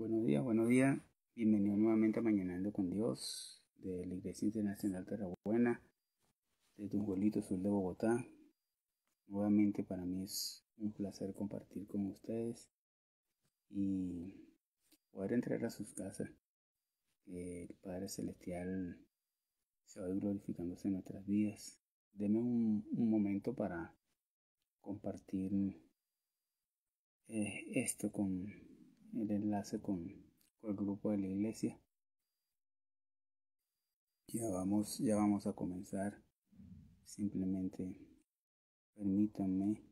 Buenos días. Bienvenido nuevamente a Mañanando con Dios de la Iglesia Internacional Terrabuena, desde un pueblito sur de Bogotá. Nuevamente para mí es un placer compartir con ustedes y poder entrar a sus casas. Que el Padre Celestial se vaya glorificándose en nuestras vidas. Deme un momento para compartir esto con el enlace con el grupo de la iglesia. Ya vamos a comenzar. Simplemente permítanme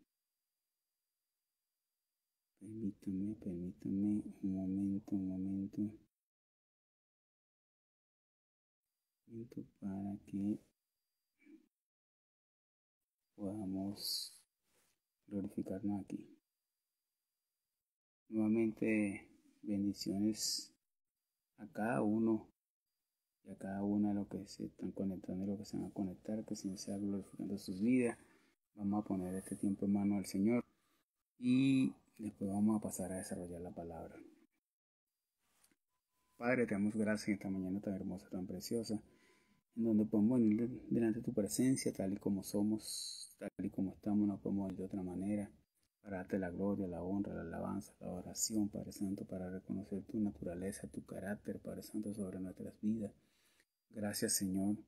un momento para que podamos glorificarnos aquí. Nuevamente bendiciones a cada uno y a cada una de los que se están conectando y los que se van a conectar, que el Señor sea glorificando sus vidas. Vamos a poner este tiempo en manos del Señor y después vamos a pasar a desarrollar la palabra. Padre, te damos gracias en esta mañana tan hermosa, tan preciosa, en donde podemos venir delante de tu presencia tal y como somos, tal y como estamos. No podemos venir de otra manera para darte la gloria, la honra, la alabanza, la oración, Padre Santo, para reconocer tu naturaleza, tu carácter, Padre Santo, sobre nuestras vidas. Gracias, Señor,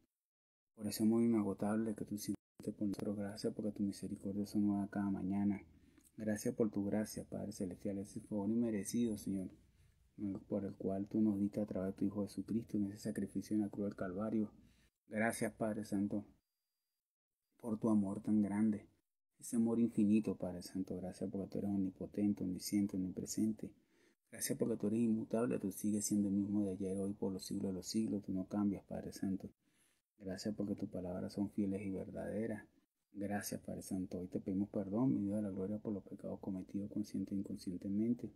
por ese amor inagotable que tú sientes por nosotros. Gracias porque tu misericordia son nuevas cada mañana. Gracias por tu gracia, Padre Celestial, ese favor inmerecido, Señor, por el cual tú nos diste a través de tu Hijo Jesucristo en ese sacrificio en la cruz del Calvario. Gracias, Padre Santo, por tu amor tan grande, ese amor infinito, Padre Santo. Gracias porque tú eres omnipotente, omnisciente, omnipresente. Gracias porque tú eres inmutable, tú sigues siendo el mismo de ayer, hoy, por los siglos de los siglos. Tú no cambias, Padre Santo. Gracias porque tus palabras son fieles y verdaderas. Gracias, Padre Santo. Hoy te pedimos perdón, mi Dios de la gloria, por los pecados cometidos consciente e inconscientemente.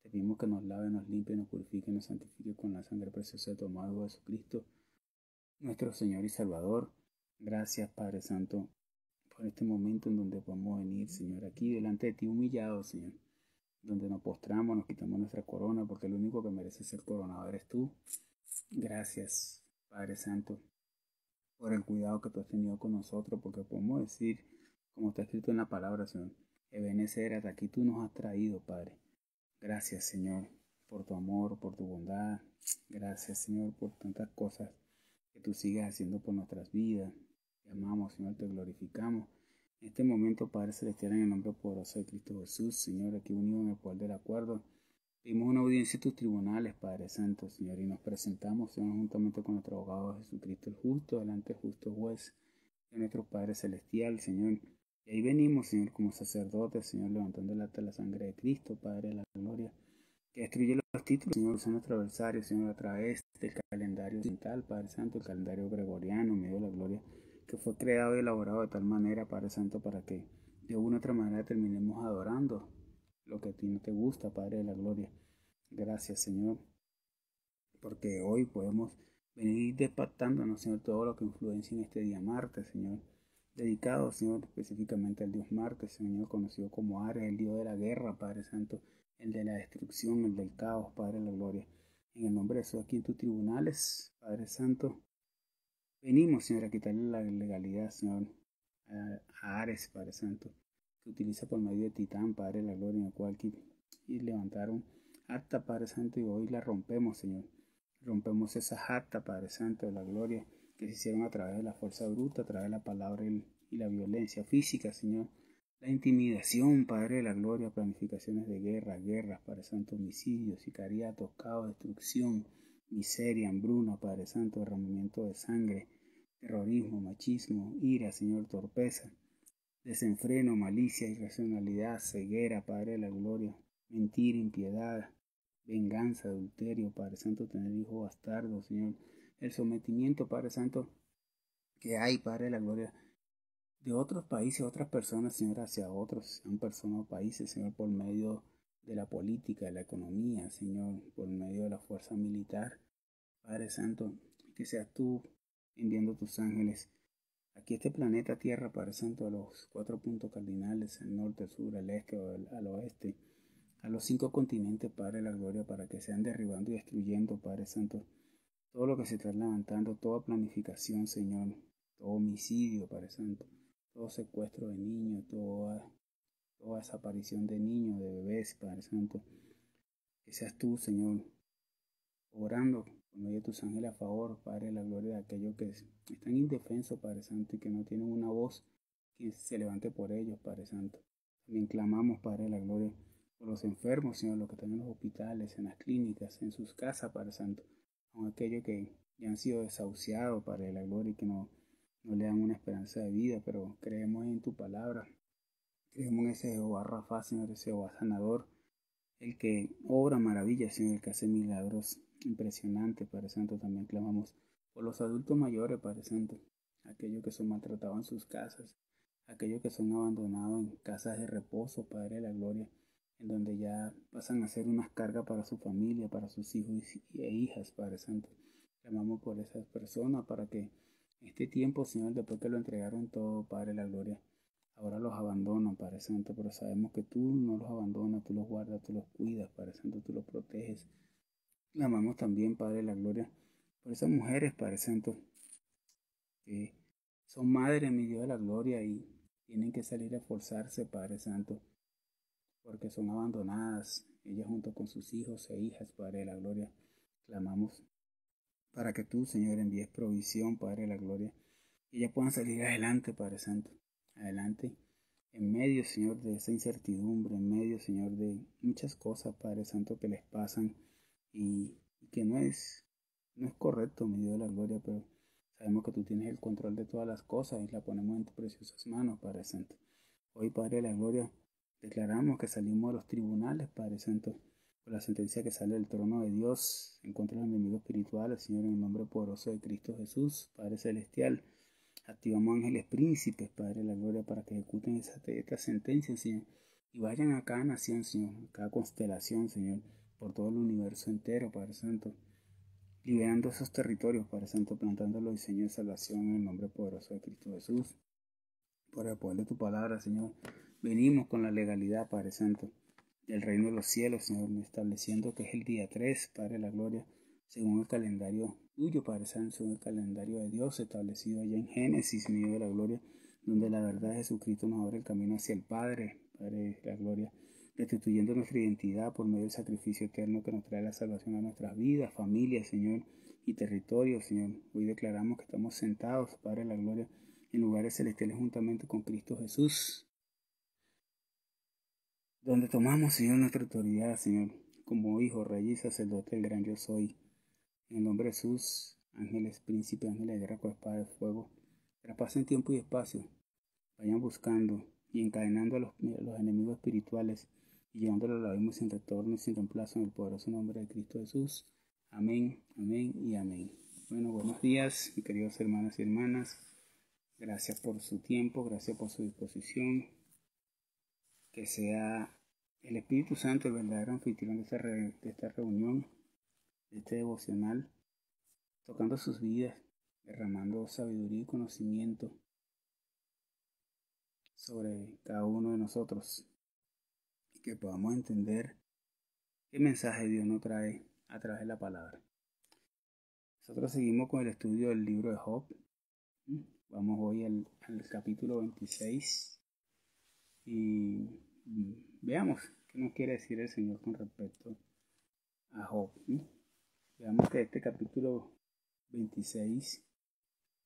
Te pedimos que nos lave, nos limpie, nos purifique, nos santifique con la sangre preciosa de tu amado Jesucristo, nuestro Señor y Salvador. Gracias, Padre Santo, por este momento en donde podemos venir, Señor, aquí delante de ti humillados, Señor, donde nos postramos, nos quitamos nuestra corona, porque el único que merece ser coronado eres tú. Gracias, Padre Santo, por el cuidado que tú has tenido con nosotros, porque podemos decir, como está escrito en la palabra, Señor, Ebenezer, hasta aquí tú nos has traído, Padre. Gracias, Señor, por tu amor, por tu bondad. Gracias, Señor, por tantas cosas que tú sigues haciendo por nuestras vidas. Te amamos, Señor, te glorificamos. En este momento, Padre Celestial, en el nombre poderoso de Cristo Jesús, Señor, aquí unido en el poder del acuerdo, pedimos una audiencia en tus tribunales, Padre Santo, Señor, y nos presentamos, Señor, juntamente con nuestro abogado Jesucristo el justo, delante del justo juez, de nuestro Padre Celestial, Señor. Y ahí venimos, Señor, como sacerdotes, Señor, levantando la sangre de Cristo, Padre de la gloria, que destruye los títulos, Señor, son nuestro adversario, Señor, a través del calendario occidental, Padre Santo, el calendario gregoriano, medio de la gloria, que fue creado y elaborado de tal manera, Padre Santo, para que de una u otra manera terminemos adorando lo que a ti no te gusta, Padre de la gloria. Gracias, Señor, porque hoy podemos venir despactándonos, Señor, todo lo que influencia en este día martes, Señor, dedicado, Señor, específicamente al Dios Marte, Señor, conocido como Ares, el Dios de la guerra, Padre Santo, el de la destrucción, el del caos, Padre de la gloria. En el nombre de Jesús, aquí en tus tribunales, Padre Santo, venimos, Señor, a quitarle la legalidad, Señor, a Ares, Padre Santo, que utiliza por medio de Titán, Padre de la gloria, en el cual y levantaron acta, Padre Santo, y hoy la rompemos, Señor. Rompemos esas actas, Padre Santo, de la gloria, que se hicieron a través de la fuerza bruta, a través de la palabra y la violencia física, Señor. La intimidación, Padre de la gloria, planificaciones de guerras, Padre Santo, homicidios, sicariatos, caos, destrucción, miseria, hambruna, Padre Santo, derramamiento de sangre, terrorismo, machismo, ira, Señor, torpeza, desenfreno, malicia, irracionalidad, ceguera, Padre de la gloria, mentira, impiedad, venganza, adulterio, Padre Santo, tener hijos bastardos, Señor, el sometimiento, Padre Santo, que hay, Padre de la gloria, de otros países, otras personas, Señor, hacia otros, sean personas o países, Señor, por medio de la política, de la economía, Señor, por medio de la fuerza militar, Padre Santo, que seas tú enviando tus ángeles aquí este planeta Tierra, Padre Santo, a los 4 puntos cardinales, al norte, al sur, al este o al oeste, a los 5 continentes, Padre de la gloria, para que sean derribando y destruyendo, Padre Santo, todo lo que se está levantando, toda planificación, Señor, todo homicidio, Padre Santo, todo secuestro de niños, toda desaparición de niños, de bebés, Padre Santo. Que seas tú, Señor, orando por medio de tus ángeles a favor, Padre de la gloria, de aquellos que están indefensos, Padre Santo, y que no tienen una voz que se levante por ellos, Padre Santo. También clamamos, Padre de la gloria, por los enfermos, Señor, los que están en los hospitales, en las clínicas, en sus casas, Padre Santo, con aquellos que ya han sido desahuciados, Padre de la gloria, y que no le dan una esperanza de vida, pero creemos en tu palabra, creemos en ese Jehová Rafa, Señor, ese Jehová sanador, el que obra maravillas, Señor, el que hace milagros impresionantes, Padre Santo. También clamamos por los adultos mayores, Padre Santo, aquellos que son maltratados en sus casas, aquellos que son abandonados en casas de reposo, Padre de la gloria, en donde ya pasan a ser unas cargas para su familia, para sus hijos e hijas, Padre Santo. Clamamos por esas personas para que en este tiempo, Señor, después que lo entregaron todo, Padre de la gloria, ahora los abandonan, Padre Santo, pero sabemos que tú no los abandonas, tú los guardas, tú los cuidas, Padre Santo, tú los proteges. Clamamos también, Padre de la gloria, por esas mujeres, Padre Santo, que son madres, mi Dios de la gloria, y tienen que salir a esforzarse, Padre Santo, porque son abandonadas, ellas junto con sus hijos e hijas, Padre de la gloria. Clamamos para que tú, Señor, envíes provisión, Padre de la gloria, y ellas puedan salir adelante, Padre Santo, adelante, en medio, Señor, de esa incertidumbre, en medio, Señor, de muchas cosas, Padre Santo, que les pasan y que no es correcto, mi Dios de la gloria, pero sabemos que tú tienes el control de todas las cosas y la ponemos en tus preciosas manos, Padre Santo. Hoy, Padre de la gloria, declaramos que salimos de los tribunales, Padre Santo, por la sentencia que sale del trono de Dios en contra de los enemigos espirituales, Señor, en el nombre poderoso de Cristo Jesús, Padre Celestial. Activamos ángeles príncipes, Padre de la gloria, para que ejecuten esta sentencia, Señor, y vayan a cada nación, Señor, a cada constelación, Señor, por todo el universo entero, Padre Santo, liberando esos territorios, Padre Santo, plantando los diseños de salvación en el nombre poderoso de Cristo Jesús. Por el poder de tu palabra, Señor, venimos con la legalidad, Padre Santo, del reino de los cielos, Señor, estableciendo que es el día 3, Padre de la gloria, según el calendario tuyo, Padre Santo, según el calendario de Dios establecido allá en Génesis, mi Dios de la gloria, donde la verdad de Jesucristo nos abre el camino hacia el Padre, Padre de la gloria, restituyendo nuestra identidad por medio del sacrificio eterno que nos trae la salvación a nuestras vidas, familias, Señor, y territorios, Señor. Hoy declaramos que estamos sentados, Padre de la gloria, en lugares celestiales juntamente con Cristo Jesús, donde tomamos, Señor, nuestra autoridad, Señor, como hijo, rey y sacerdote del gran yo soy. En el nombre de Jesús, ángeles, príncipes, ángeles de guerra con espada de fuego, traspasen tiempo y espacio, vayan buscando y encadenando a los enemigos espirituales y llevándolos al abismo sin retorno y sin reemplazo en el poderoso nombre de Cristo Jesús. Amén, amén y amén. Bueno, buenos días, mis queridos hermanos y hermanas. Gracias por su tiempo, gracias por su disposición. Que sea el Espíritu Santo el verdadero anfitrión de esta reunión, de este devocional, tocando sus vidas, derramando sabiduría y conocimiento sobre cada uno de nosotros, y que podamos entender qué mensaje Dios nos trae a través de la palabra. Nosotros seguimos con el estudio del libro de Job. Vamos hoy al capítulo 26 y veamos qué nos quiere decir el Señor con respecto a Job. Veamos que este capítulo 26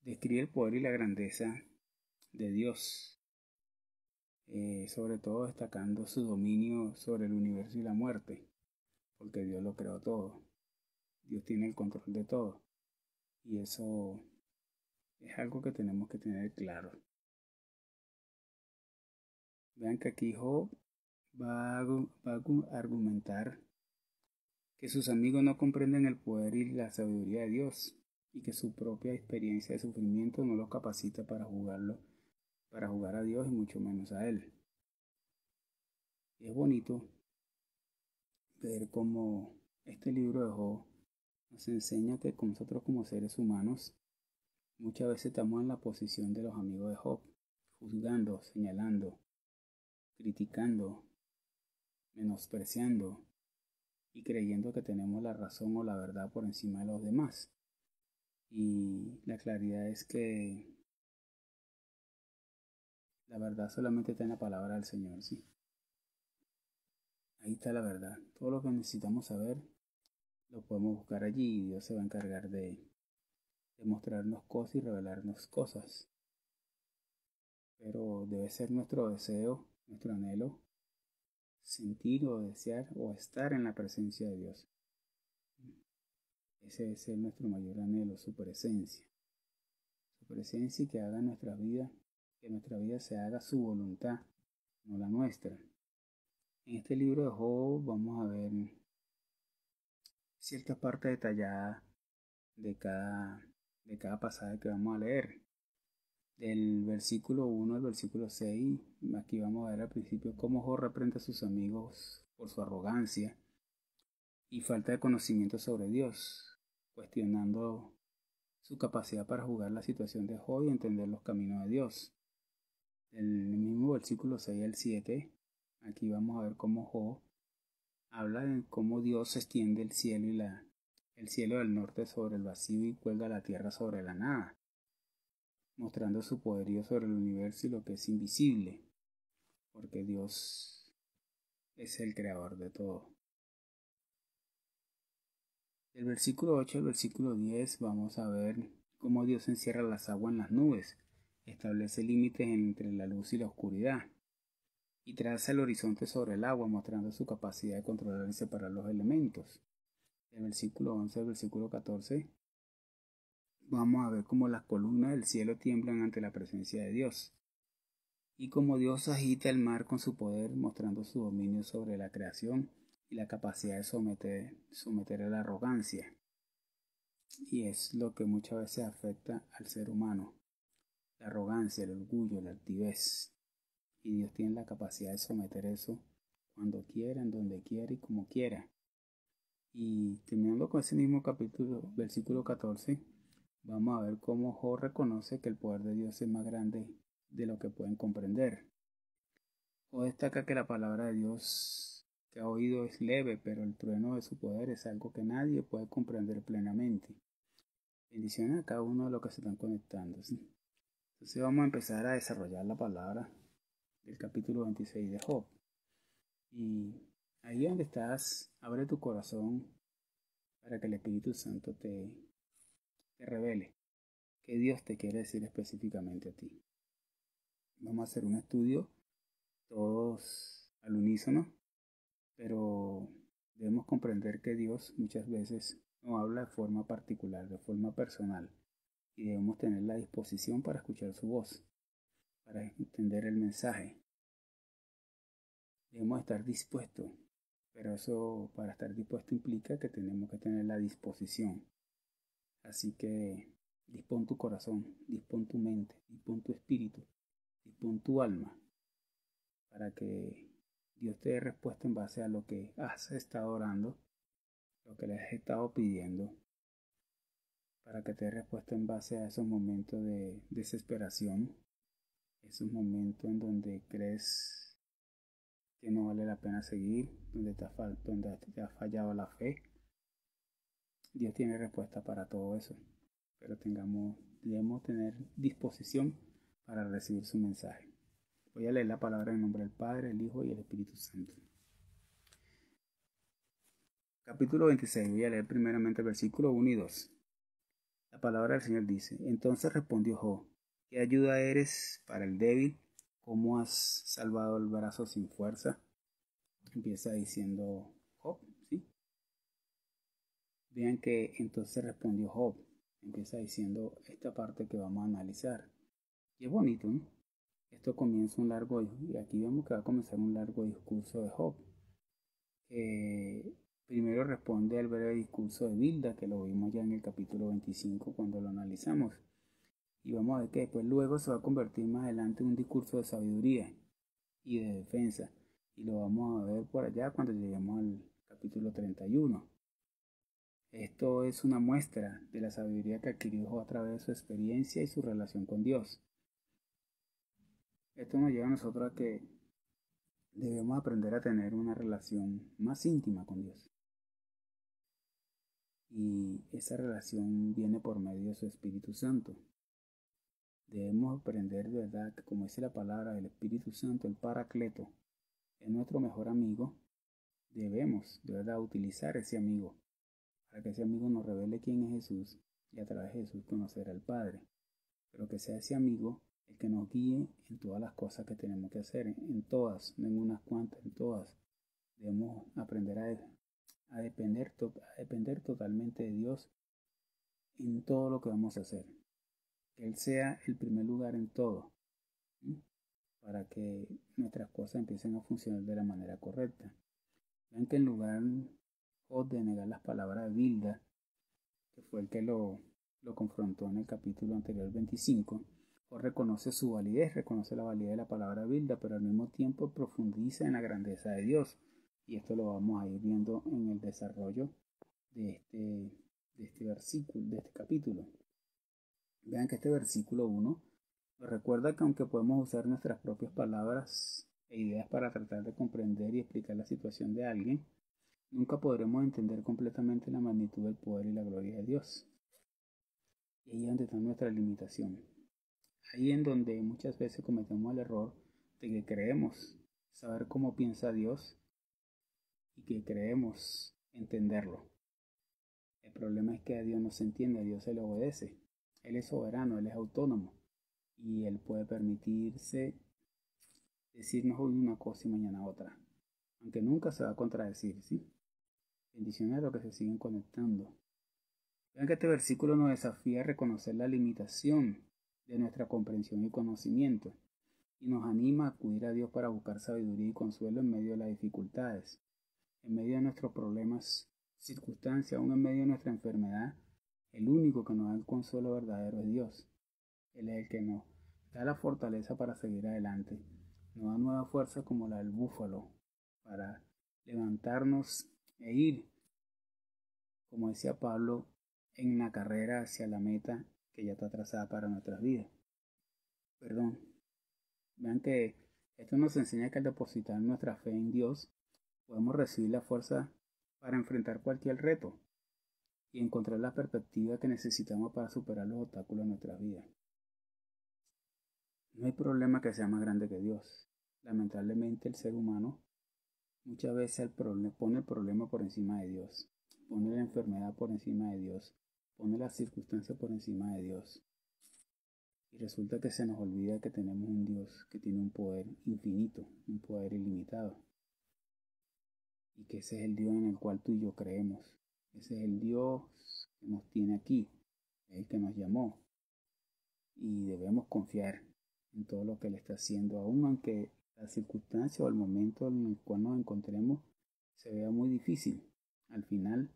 describe el poder y la grandeza de Dios, sobre todo destacando su dominio sobre el universo y la muerte, porque Dios lo creó todo. Dios tiene el control de todo, y eso es algo que tenemos que tener claro. Vean que aquí Job va a argumentar que sus amigos no comprenden el poder y la sabiduría de Dios, y que su propia experiencia de sufrimiento no los capacita para jugar a Dios y mucho menos a Él. Y es bonito ver cómo este libro de Job nos enseña que nosotros como seres humanos muchas veces estamos en la posición de los amigos de Job, juzgando, señalando, criticando, menospreciando y creyendo que tenemos la razón o la verdad por encima de los demás. Y la claridad es que la verdad solamente está en la palabra del Señor, ¿sí? Ahí está la verdad. Todo lo que necesitamos saber lo podemos buscar allí y Dios se va a encargar de mostrarnos cosas y revelarnos cosas. Pero debe ser nuestro deseo, nuestro anhelo, sentir o desear o estar en la presencia de Dios. Ese debe ser nuestro mayor anhelo, su presencia. Su presencia y que haga que nuestra vida se haga su voluntad, no la nuestra. En este libro de Job vamos a ver cierta parte detallada de cada pasaje que vamos a leer. Del versículo 1 al versículo 6, aquí vamos a ver al principio cómo Job reprende a sus amigos por su arrogancia y falta de conocimiento sobre Dios, cuestionando su capacidad para juzgar la situación de Job y entender los caminos de Dios. Del mismo versículo 6 al 7, aquí vamos a ver cómo Job habla de cómo Dios extiende el cielo el cielo del norte sobre el vacío y cuelga la tierra sobre la nada, mostrando su poderío sobre el universo y lo que es invisible, porque Dios es el creador de todo. Del versículo 8 al versículo 10 vamos a ver cómo Dios encierra las aguas en las nubes, establece límites entre la luz y la oscuridad, y traza el horizonte sobre el agua, mostrando su capacidad de controlar y separar los elementos. Del versículo 11 al versículo 14 vamos a ver cómo las columnas del cielo tiemblan ante la presencia de Dios, y cómo Dios agita el mar con su poder, mostrando su dominio sobre la creación y la capacidad de someter a la arrogancia. Y es lo que muchas veces afecta al ser humano, la arrogancia, el orgullo, la altivez. Y Dios tiene la capacidad de someter eso cuando quiera, en donde quiera y como quiera. Y terminando con ese mismo capítulo, versículo 14, vamos a ver cómo Job reconoce que el poder de Dios es más grande de lo que pueden comprender. Job destaca que la palabra de Dios que ha oído es leve, pero el trueno de su poder es algo que nadie puede comprender plenamente. Bendiciones a cada uno de los que se están conectando, ¿sí? Entonces vamos a empezar a desarrollar la palabra del capítulo 26 de Job. Y ahí donde estás, abre tu corazón para que el Espíritu Santo te revele qué Dios te quiere decir específicamente a ti. Vamos a hacer un estudio todos al unísono, pero debemos comprender que Dios muchas veces nos habla de forma particular, de forma personal, y debemos tener la disposición para escuchar su voz, para entender el mensaje. Debemos estar dispuestos, pero eso para estar dispuesto implica que tenemos que tener la disposición. Así que dispón tu corazón, dispón tu mente, dispón tu espíritu, dispón tu alma, para que Dios te dé respuesta en base a lo que has estado orando, lo que le has estado pidiendo, para que te dé respuesta en base a esos momentos de desesperación, esos momentos en donde crees que no vale la pena seguir, donde te ha fallado la fe. Dios tiene respuesta para todo eso, pero debemos tener disposición para recibir su mensaje. Voy a leer la palabra en nombre del Padre, el Hijo y el Espíritu Santo. Capítulo 26, voy a leer primeramente el versículo 1 y 2. La palabra del Señor dice: Entonces respondió Job: ¿Qué ayuda eres para el débil? ¿Cómo has salvado el brazo sin fuerza? Empieza diciendo Job, ¿sí? Vean que entonces respondió Job. Empieza diciendo esta parte que vamos a analizar. Y es bonito, ¿no? Esto comienza y aquí vemos que va a comenzar un largo discurso de Job. Primero responde al breve discurso de Bilda, que lo vimos ya en el capítulo 25 cuando lo analizamos. Y vamos a ver que después luego se va a convertir más adelante en un discurso de sabiduría y de defensa. Y lo vamos a ver por allá cuando lleguemos al capítulo 31. Esto es una muestra de la sabiduría que adquirió a través de su experiencia y su relación con Dios. Esto nos lleva a nosotros a que Debemos aprender a tener una relación más íntima con Dios. Y esa relación viene por medio de su Espíritu Santo. Debemos aprender de verdad que, como dice la palabra del Espíritu Santo, el Paracleto, es nuestro mejor amigo. Debemos de verdad utilizar ese amigo para que ese amigo nos revele quién es Jesús y a través de Jesús conocer al Padre. Pero que sea ese amigo el que nos guíe en todas las cosas que tenemos que hacer, en todas, no en unas cuantas, en todas. Debemos aprender a depender totalmente de Dios en todo lo que vamos a hacer. Que Él sea el primer lugar en todo, ¿sí? Para que nuestras cosas empiecen a funcionar de la manera correcta. Vean que en lugar de negar las palabras de Bilda, que fue el que lo confrontó en el capítulo anterior 25, o reconoce su validez, reconoce la validez de la palabra Bilda, pero al mismo tiempo profundiza en la grandeza de Dios. Y esto lo vamos a ir viendo en el desarrollo de este versículo, de este capítulo. Vean que este versículo 1 nos recuerda que aunque podemos usar nuestras propias palabras e ideas para tratar de comprender y explicar la situación de alguien, nunca podremos entender completamente la magnitud del poder y la gloria de Dios. Y ahí es donde está nuestra limitación. Ahí en donde muchas veces cometemos el error de que creemos saber cómo piensa Dios y que creemos entenderlo. El problema es que a Dios no se entiende, a Dios se le obedece. Él es soberano, Él es autónomo y Él puede permitirse decirnos hoy una cosa y mañana otra, aunque nunca se va a contradecir, ¿sí? Bendiciones a los que se siguen conectando. Vean que este versículo nos desafía a reconocer la limitación de nuestra comprensión y conocimiento y nos anima a acudir a Dios para buscar sabiduría y consuelo en medio de las dificultades, en medio de nuestros problemas, circunstancias, aún en medio de nuestra enfermedad. El único que nos da el consuelo verdadero es Dios. Él es el que nos da la fortaleza para seguir adelante, nos da nueva fuerza como la del búfalo para levantarnos e ir, como decía Pablo, en la carrera hacia la meta que ya está trazada para nuestras vidas. Vean que esto nos enseña que al depositar nuestra fe en Dios, podemos recibir la fuerza para enfrentar cualquier reto y encontrar la perspectiva que necesitamos para superar los obstáculos de nuestras vidas. No hay problema que sea más grande que Dios. Lamentablemente el ser humano muchas veces pone el problema por encima de Dios, pone la enfermedad por encima de Dios, pone las circunstancias por encima de Dios. Y resulta que se nos olvida que tenemos un Dios que tiene un poder infinito, un poder ilimitado. Y que ese es el Dios en el cual tú y yo creemos. Ese es el Dios que nos tiene aquí, el que nos llamó. Y debemos confiar en todo lo que Él está haciendo, aun aunque la circunstancia o el momento en el cual nos encontremos se vea muy difícil. Al final,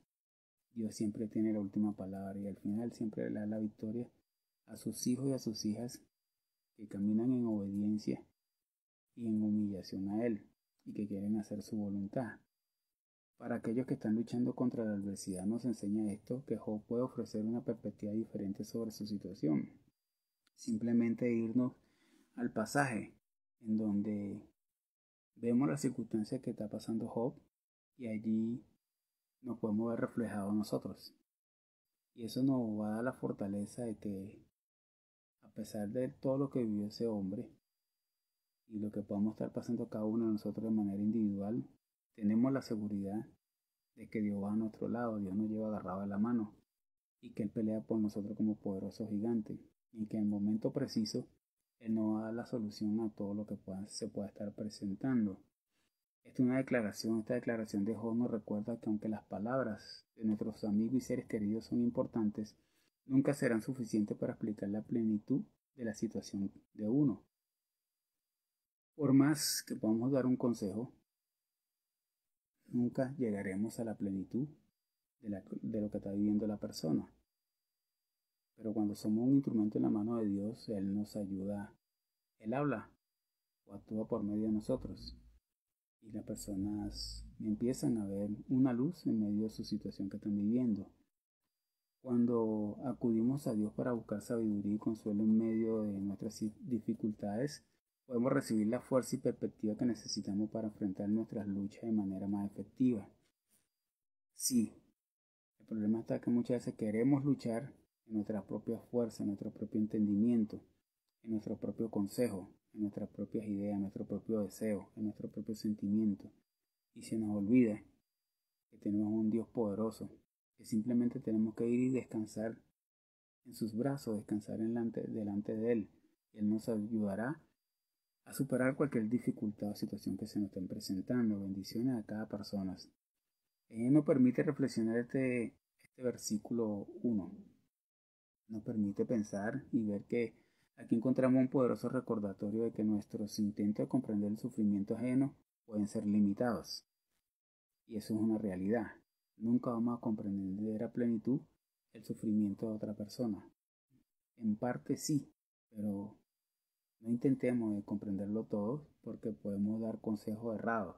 Dios siempre tiene la última palabra y al final siempre le da la victoria a sus hijos y a sus hijas que caminan en obediencia y en humillación a Él y que quieren hacer su voluntad. Para aquellos que están luchando contra la adversidad nos enseña esto, que Job puede ofrecer una perspectiva diferente sobre su situación. Simplemente irnos al pasaje en donde vemos las circunstancias que está pasando Job y allí nos podemos ver reflejados nosotros. Y eso nos va a dar la fortaleza de que a pesar de todo lo que vivió ese hombre y lo que podamos estar pasando cada uno de nosotros de manera individual, tenemos la seguridad de que Dios va a nuestro lado, Dios nos lleva agarrado de la mano y que Él pelea por nosotros como poderoso gigante y que en el momento preciso Él nos va a dar la solución a todo lo que se pueda estar presentando. Esta declaración de Job nos recuerda que aunque las palabras de nuestros amigos y seres queridos son importantes, nunca serán suficientes para explicar la plenitud de la situación de uno. Por más que podamos dar un consejo, nunca llegaremos a la plenitud de lo que está viviendo la persona. Pero cuando somos un instrumento en la mano de Dios, Él nos ayuda, Él habla o actúa por medio de nosotros. Y las personas empiezan a ver una luz en medio de su situación que están viviendo. Cuando acudimos a Dios para buscar sabiduría y consuelo en medio de nuestras dificultades, podemos recibir la fuerza y perspectiva que necesitamos para enfrentar nuestras luchas de manera más efectiva. Sí, el problema está que muchas veces queremos luchar en nuestra propia fuerza, en nuestro propio entendimiento, en nuestro propio consejo, en nuestras propias ideas, en nuestro propio deseo, en nuestro propio sentimiento. Y se nos olvida que tenemos un Dios poderoso, que simplemente tenemos que ir y descansar en sus brazos, descansar delante de Él. Y Él nos ayudará a superar cualquier dificultad o situación que se nos estén presentando. Bendiciones a cada persona. Nos permite reflexionar este versículo 1. Nos permite pensar y ver que aquí encontramos un poderoso recordatorio de que nuestros intentos de comprender el sufrimiento ajeno pueden ser limitados. Y eso es una realidad. Nunca vamos a comprender a plenitud el sufrimiento de otra persona. En parte sí, pero no intentemos de comprenderlo todo porque podemos dar consejos errados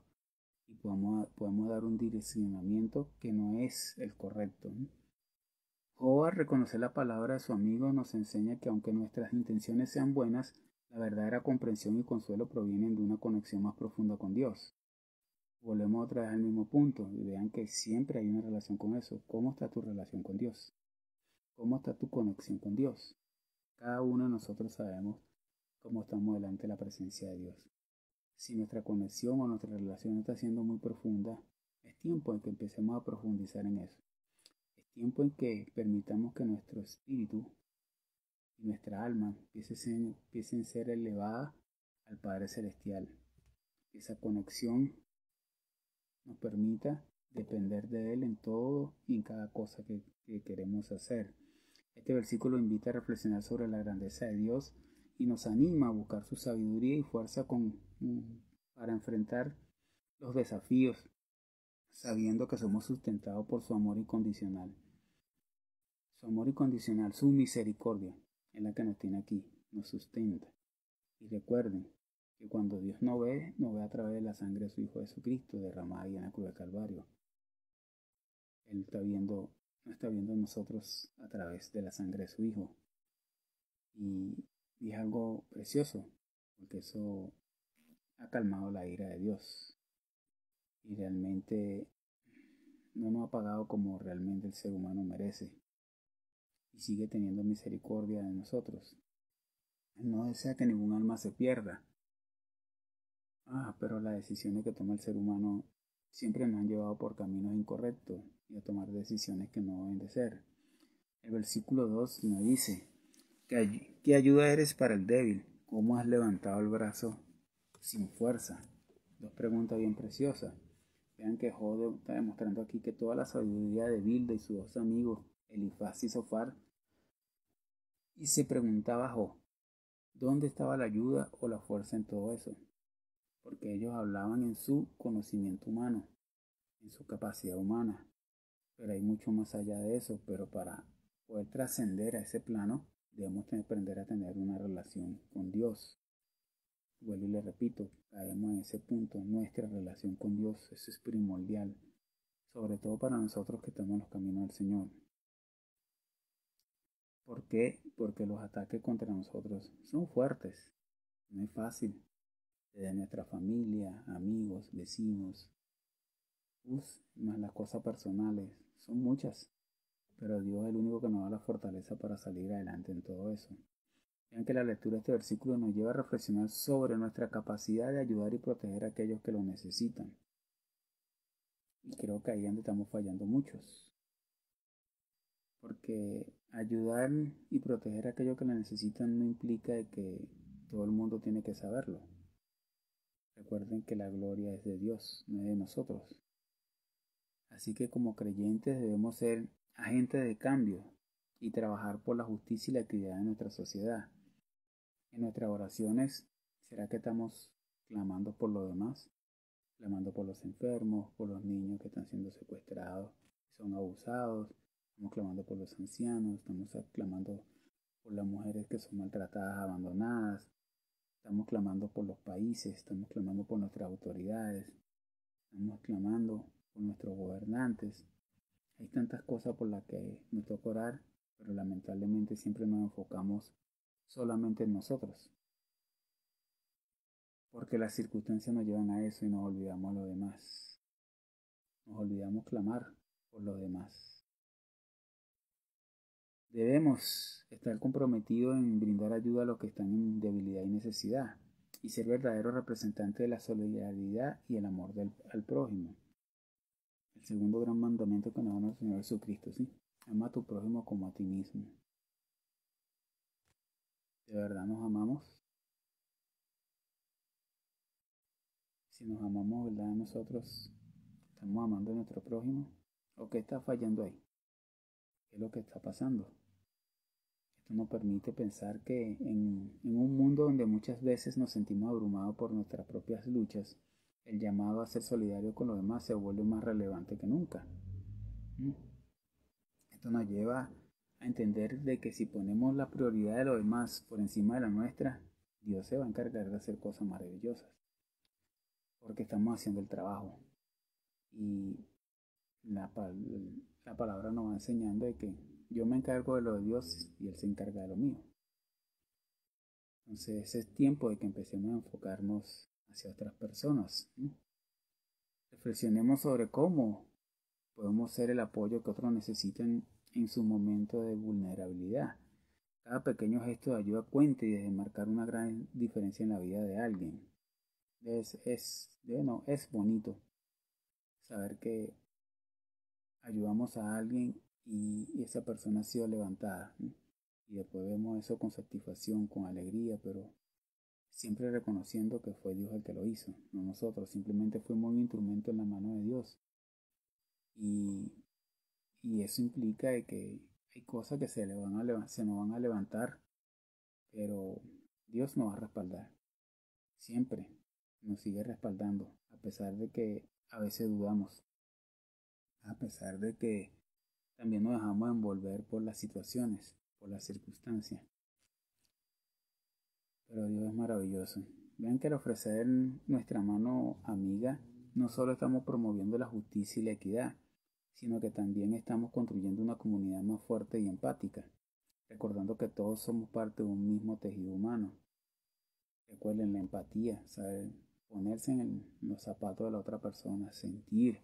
y podemos dar un direccionamiento que no es el correcto. Job, al reconocer la palabra de su amigo, nos enseña que aunque nuestras intenciones sean buenas, la verdadera comprensión y consuelo provienen de una conexión más profunda con Dios. Volvemos otra vez al mismo punto y vean que siempre hay una relación con eso. ¿Cómo está tu relación con Dios? ¿Cómo está tu conexión con Dios? Cada uno de nosotros sabemos cómo estamos delante de la presencia de Dios. Si nuestra conexión o nuestra relación está siendo muy profunda, es tiempo en que empecemos a profundizar en eso. Es tiempo en que permitamos que nuestro espíritu y nuestra alma empiecen a ser elevadas al Padre Celestial. Esa conexión nos permita depender de Él en todo y en cada cosa que queremos hacer. Este versículo invita a reflexionar sobre la grandeza de Dios y nos anima a buscar su sabiduría y fuerza para enfrentar los desafíos, sabiendo que somos sustentados por su amor incondicional. Su amor incondicional, su misericordia, es la que nos tiene aquí, nos sustenta. Y recuerden que cuando Dios no ve a través de la sangre de su Hijo Jesucristo derramada en la cruz del Calvario. Él no está viendo nosotros a través de la sangre de su Hijo. Y es algo precioso, porque eso ha calmado la ira de Dios. Y realmente no nos ha pagado como realmente el ser humano merece. Y sigue teniendo misericordia de nosotros. Él no desea que ningún alma se pierda. Pero las decisiones que toma el ser humano siempre nos han llevado por caminos incorrectos y a tomar decisiones que no deben de ser. El versículo 2 nos dice, ¿qué ayuda eres para el débil? ¿Cómo has levantado el brazo sin fuerza? Dos preguntas bien preciosas. Vean que Job está demostrando aquí que toda la sabiduría de Bilda y sus dos amigos, Elifaz y Sofar, y se preguntaba Job, ¿dónde estaba la ayuda o la fuerza en todo eso? Porque ellos hablaban en su conocimiento humano, en su capacidad humana, pero hay mucho más allá de eso. Pero para poder trascender a ese plano, debemos aprender a tener una relación con Dios. Vuelvo y le repito, caemos en ese punto. Nuestra relación con Dios, eso es primordial, sobre todo para nosotros que estamos en los caminos del Señor. ¿Por qué? Porque los ataques contra nosotros son fuertes, no es fácil. Desde nuestra familia, amigos, vecinos, más las cosas personales, son muchas. Pero Dios es el único que nos da la fortaleza para salir adelante en todo eso. Vean que la lectura de este versículo nos lleva a reflexionar sobre nuestra capacidad de ayudar y proteger a aquellos que lo necesitan. Y creo que ahí es donde estamos fallando muchos. Porque ayudar y proteger a aquellos que lo necesitan no implica que todo el mundo tiene que saberlo. Recuerden que la gloria es de Dios, no es de nosotros. Así que como creyentes debemos ser agentes de cambio y trabajar por la justicia y la equidad de nuestra sociedad. En nuestras oraciones, ¿será que estamos clamando por los demás? Clamando por los enfermos, por los niños que están siendo secuestrados, son abusados. Estamos clamando por los ancianos, estamos clamando por las mujeres que son maltratadas, abandonadas. Estamos clamando por los países, estamos clamando por nuestras autoridades, estamos clamando por nuestros gobernantes. Hay tantas cosas por las que nos toca orar, pero lamentablemente siempre nos enfocamos solamente en nosotros. porque las circunstancias nos llevan a eso y nos olvidamos de lo demás. Nos olvidamos clamar por los demás. Debemos estar comprometidos en brindar ayuda a los que están en debilidad y necesidad y ser verdaderos representantes de la solidaridad y el amor al prójimo. El segundo gran mandamiento que nos da nuestro Señor Jesucristo, ¿sí? Ama a tu prójimo como a ti mismo. ¿De verdad nos amamos? Si nos amamos, ¿verdad? Nosotros estamos amando a nuestro prójimo. ¿O qué está fallando ahí? ¿Qué es lo que está pasando? Esto nos permite pensar que en un mundo donde muchas veces nos sentimos abrumados por nuestras propias luchas, el llamado a ser solidario con los demás se vuelve más relevante que nunca. Esto nos lleva a entender de que si ponemos la prioridad de los demás por encima de la nuestra, Dios se va a encargar de hacer cosas maravillosas, porque estamos haciendo el trabajo. Y la palabra nos va enseñando de que yo me encargo de lo de Dios y Él se encarga de lo mío. Entonces es tiempo de que empecemos a enfocarnos hacia otras personas. Reflexionemos sobre cómo podemos ser el apoyo que otros necesitan en su momento de vulnerabilidad. Cada pequeño gesto de ayuda cuenta y debe marcar una gran diferencia en la vida de alguien. Es bonito saber que ayudamos a alguien y esa persona ha sido levantada, ¿no? Y después vemos eso con satisfacción, con alegría, pero siempre reconociendo que fue Dios el que lo hizo, no nosotros. Simplemente fuimos un instrumento en la mano de Dios. Y eso implica de que hay cosas que se nos van a levantar, pero Dios nos va a respaldar. Siempre nos sigue respaldando, a pesar de que a veces dudamos, a pesar de que también nos dejamos envolver por las situaciones, por las circunstancias. Pero Dios es maravilloso. Vean que al ofrecer nuestra mano amiga, no solo estamos promoviendo la justicia y la equidad, sino que también estamos construyendo una comunidad más fuerte y empática, recordando que todos somos parte de un mismo tejido humano. Recuerden la empatía, saber ponerse en los zapatos de la otra persona, sentir,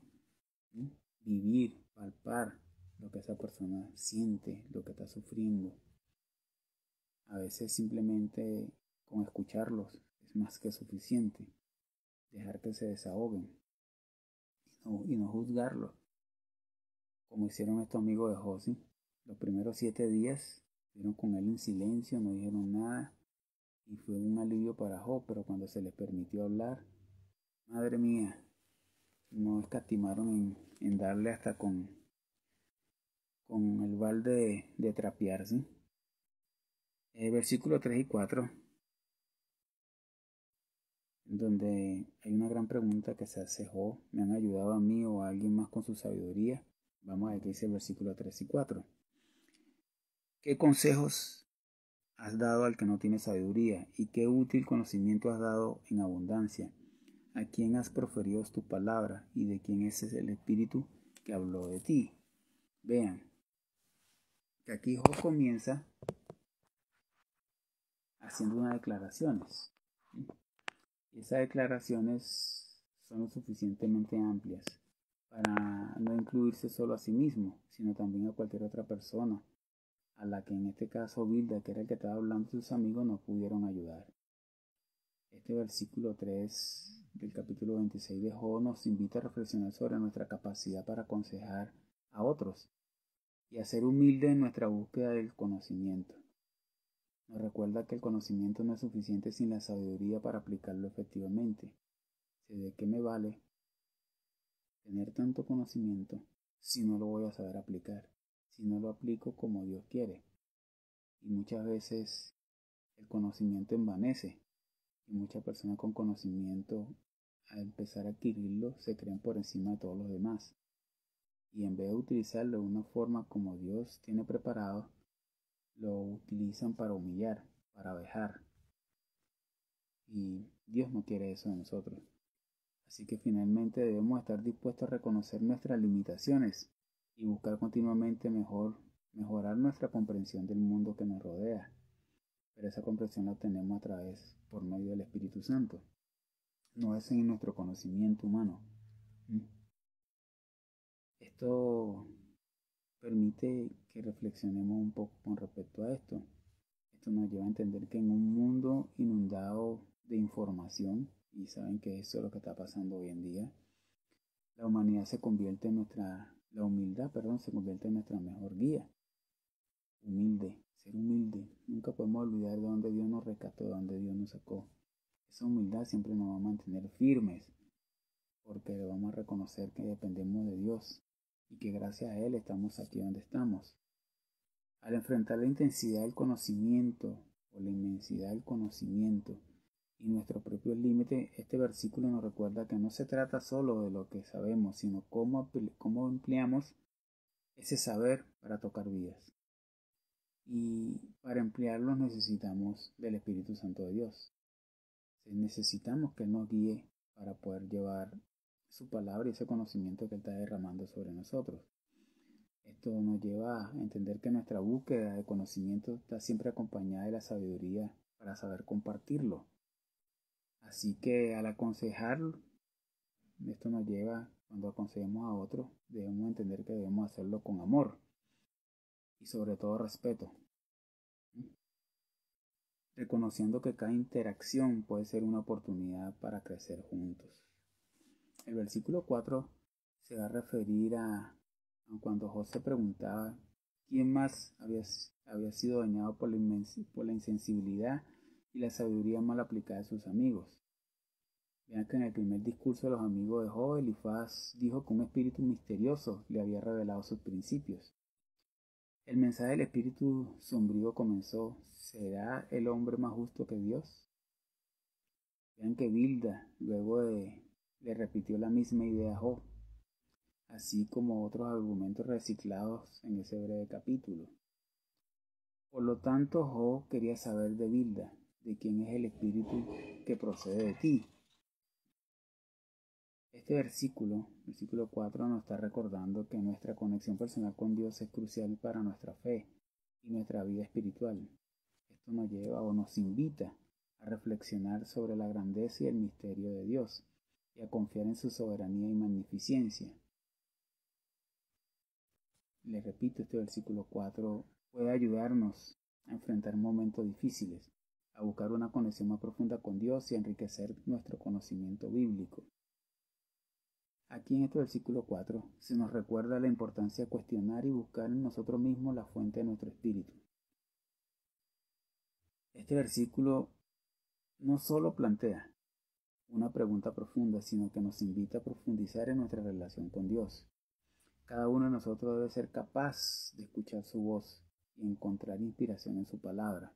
¿sí? Vivir, palpar lo que esa persona siente, lo que está sufriendo. A veces simplemente con escucharlos es más que suficiente. Dejar que se desahoguen y no juzgarlos, como hicieron estos amigos de José. Los primeros 7 días estuvieron con él en silencio, no dijeron nada y fue un alivio para Job, pero cuando se les permitió hablar, madre mía, no escatimaron en darle hasta con el balde de trapearse. Versículos 3 y 4, donde hay una gran pregunta que se hace Job: ¿me han ayudado a mí o a alguien más con su sabiduría? Vamos a ver qué dice el versículo 3 y 4. ¿Qué consejos has dado al que no tiene sabiduría? ¿Y qué útil conocimiento has dado en abundancia? ¿A quién has proferido tu palabra? ¿Y de quién es el espíritu que habló de ti? Vean que aquí Job comienza haciendo unas declaraciones. Y esas declaraciones son lo suficientemente amplias para no incluirse solo a sí mismo, sino también a cualquier otra persona, a la que en este caso Bilda, que era el que estaba hablando, sus amigos no pudieron ayudar. Este versículo 3 del capítulo 26 de Job nos invita a reflexionar sobre nuestra capacidad para aconsejar a otros y a ser humildes en nuestra búsqueda del conocimiento. Nos recuerda que el conocimiento no es suficiente sin la sabiduría para aplicarlo efectivamente. ¿De qué me vale tener tanto conocimiento si no lo voy a saber aplicar? Si no lo aplico como Dios quiere. Y muchas veces el conocimiento envanece. Y muchas personas con conocimiento, al empezar a adquirirlo, se creen por encima de todos los demás. Y en vez de utilizarlo de una forma como Dios tiene preparado, lo utilizan para humillar, para vejar. Y Dios no quiere eso de nosotros. Así que finalmente debemos estar dispuestos a reconocer nuestras limitaciones y buscar continuamente mejorar nuestra comprensión del mundo que nos rodea. Pero esa comprensión la tenemos por medio del Espíritu Santo. no es en nuestro conocimiento humano. Esto permite que reflexionemos un poco con respecto a esto. Esto nos lleva a entender que en un mundo inundado de información, y saben que eso es lo que está pasando hoy en día, la humanidad se convierte en la humildad, se convierte en nuestra mejor guía. Humilde, ser humilde. Nunca podemos olvidar de dónde Dios nos rescató, de dónde Dios nos sacó. Esa humildad siempre nos va a mantener firmes, porque vamos a reconocer que dependemos de Dios y que gracias a Él estamos aquí donde estamos. Al enfrentar la intensidad del conocimiento o la inmensidad del conocimiento y nuestros propios límites, este versículo nos recuerda que no se trata solo de lo que sabemos, sino cómo empleamos ese saber para tocar vidas. Y para emplearlo necesitamos del Espíritu Santo de Dios. Necesitamos que Él nos guíe para poder llevar su palabra y ese conocimiento que Él está derramando sobre nosotros. Esto nos lleva a entender que nuestra búsqueda de conocimiento está siempre acompañada de la sabiduría para saber compartirlo. Así que al aconsejarlo, esto nos lleva, cuando aconsejemos a otros, debemos entender que debemos hacerlo con amor y sobre todo respeto, reconociendo que cada interacción puede ser una oportunidad para crecer juntos. El versículo 4 se va a referir a cuando José preguntaba quién más había sido dañado por la insensibilidad y la sabiduría mal aplicada de sus amigos. Vean que en el primer discurso de los amigos de Job, Elifaz dijo que un espíritu misterioso le había revelado sus principios. El mensaje del espíritu sombrío comenzó: ¿será el hombre más justo que Dios? Vean que Bilda luego le repitió la misma idea a Job, así como otros argumentos reciclados en ese breve capítulo. Por lo tanto, Job quería saber de Bilda, de quién es el espíritu que procede de ti. Este versículo 4, nos está recordando que nuestra conexión personal con Dios es crucial para nuestra fe y nuestra vida espiritual. Esto nos lleva o nos invita a reflexionar sobre la grandeza y el misterio de Dios y a confiar en su soberanía y magnificencia. Les repito, este versículo 4 puede ayudarnos a enfrentar momentos difíciles, a buscar una conexión más profunda con Dios y a enriquecer nuestro conocimiento bíblico. Aquí en este versículo 4 se nos recuerda la importancia de cuestionar y buscar en nosotros mismos la fuente de nuestro espíritu. Este versículo no solo plantea una pregunta profunda, sino que nos invita a profundizar en nuestra relación con Dios. Cada uno de nosotros debe ser capaz de escuchar su voz y encontrar inspiración en su palabra.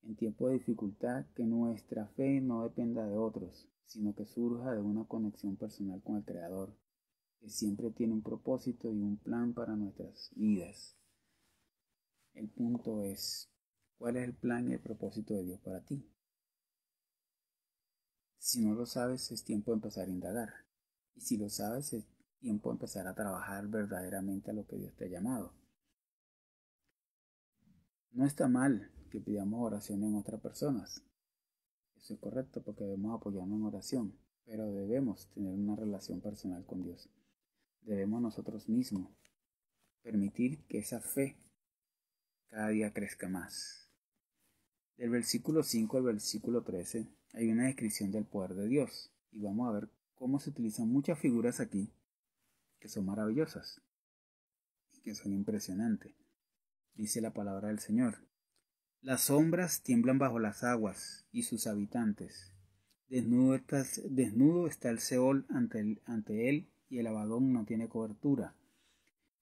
En tiempos de dificultad, que nuestra fe no dependa de otros, sino que surja de una conexión personal con el Creador, que siempre tiene un propósito y un plan para nuestras vidas. El punto es, ¿cuál es el plan y el propósito de Dios para ti? Si no lo sabes, es tiempo de empezar a indagar. Y si lo sabes, es tiempo de empezar a trabajar verdaderamente a lo que Dios te ha llamado. No está mal que pidamos oración en otras personas. Eso es correcto porque debemos apoyarnos en oración, pero debemos tener una relación personal con Dios. Debemos nosotros mismos permitir que esa fe cada día crezca más. Del versículo 5 al versículo 13 hay una descripción del poder de Dios y vamos a ver cómo se utilizan muchas figuras aquí que son maravillosas y que son impresionantes. Dice la palabra del Señor: las sombras tiemblan bajo las aguas y sus habitantes. Desnudo está el Seol ante él y el Abadón no tiene cobertura.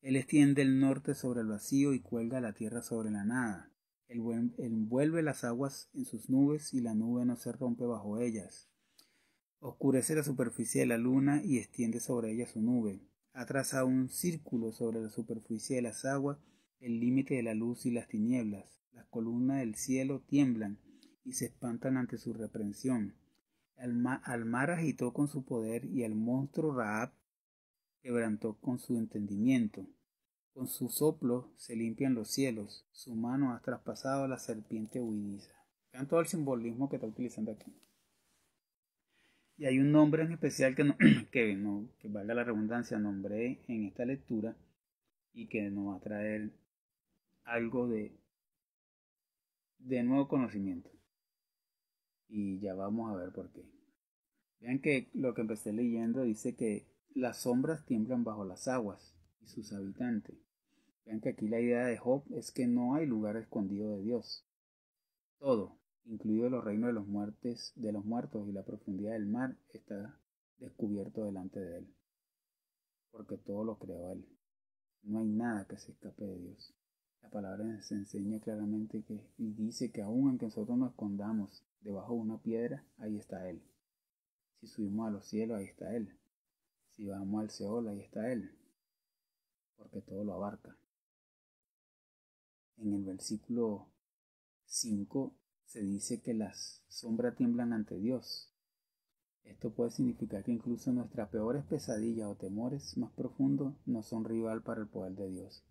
Él extiende el norte sobre el vacío y cuelga la tierra sobre la nada. Él envuelve las aguas en sus nubes y la nube no se rompe bajo ellas. Oscurece la superficie de la luna y extiende sobre ella su nube. Ha trazado un círculo sobre la superficie de las aguas, el límite de la luz y las tinieblas. Las columnas del cielo tiemblan y se espantan ante su reprensión. Al mar agitó con su poder y al monstruo Rahab quebrantó con su entendimiento. Con su soplo se limpian los cielos, su mano ha traspasado a la serpiente huidiza. Vean todo el simbolismo que está utilizando aquí. Y hay un nombre en especial que valga la redundancia, nombré en esta lectura y que nos va a traer algo de nuevo conocimiento. Y ya vamos a ver por qué. Vean que lo que empecé leyendo dice que las sombras tiemblan bajo las aguas y sus habitantes. Vean que aquí la idea de Job es que no hay lugar escondido de Dios. Todo, incluido los reinos de los muertos y la profundidad del mar, está descubierto delante de él, porque todo lo creó él. No hay nada que se escape de Dios. La palabra se enseña claramente y dice que aun aunque nosotros nos escondamos debajo de una piedra, ahí está Él. Si subimos a los cielos, ahí está Él. Si vamos al Seol, ahí está Él, porque todo lo abarca. En el versículo 5 se dice que las sombras tiemblan ante Dios. Esto puede significar que incluso nuestras peores pesadillas o temores más profundos no son rival para el poder de Dios.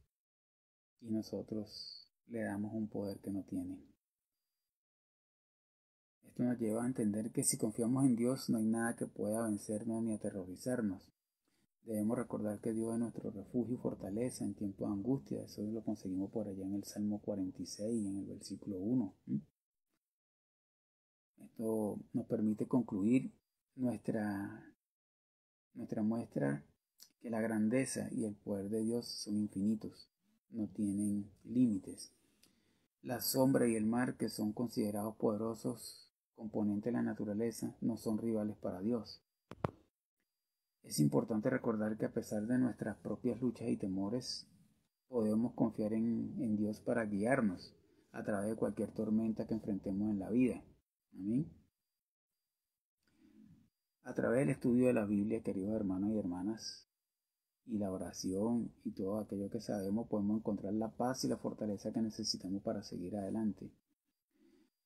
Y nosotros le damos un poder que no tiene. Esto nos lleva a entender que si confiamos en Dios no hay nada que pueda vencernos ni aterrorizarnos. Debemos recordar que Dios es nuestro refugio y fortaleza en tiempos de angustia. Eso lo conseguimos por allá en el Salmo 46, en el versículo 1. Esto nos permite concluir nuestra muestra que la grandeza y el poder de Dios son infinitos, no tienen límites. La sombra y el mar, que son considerados poderosos componentes de la naturaleza, no son rivales para Dios. Es importante recordar que a pesar de nuestras propias luchas y temores, podemos confiar en Dios para guiarnos a través de cualquier tormenta que enfrentemos en la vida. Amén. A través del estudio de la Biblia, queridos hermanos y hermanas, y la oración y todo aquello que sabemos, podemos encontrar la paz y la fortaleza que necesitamos para seguir adelante.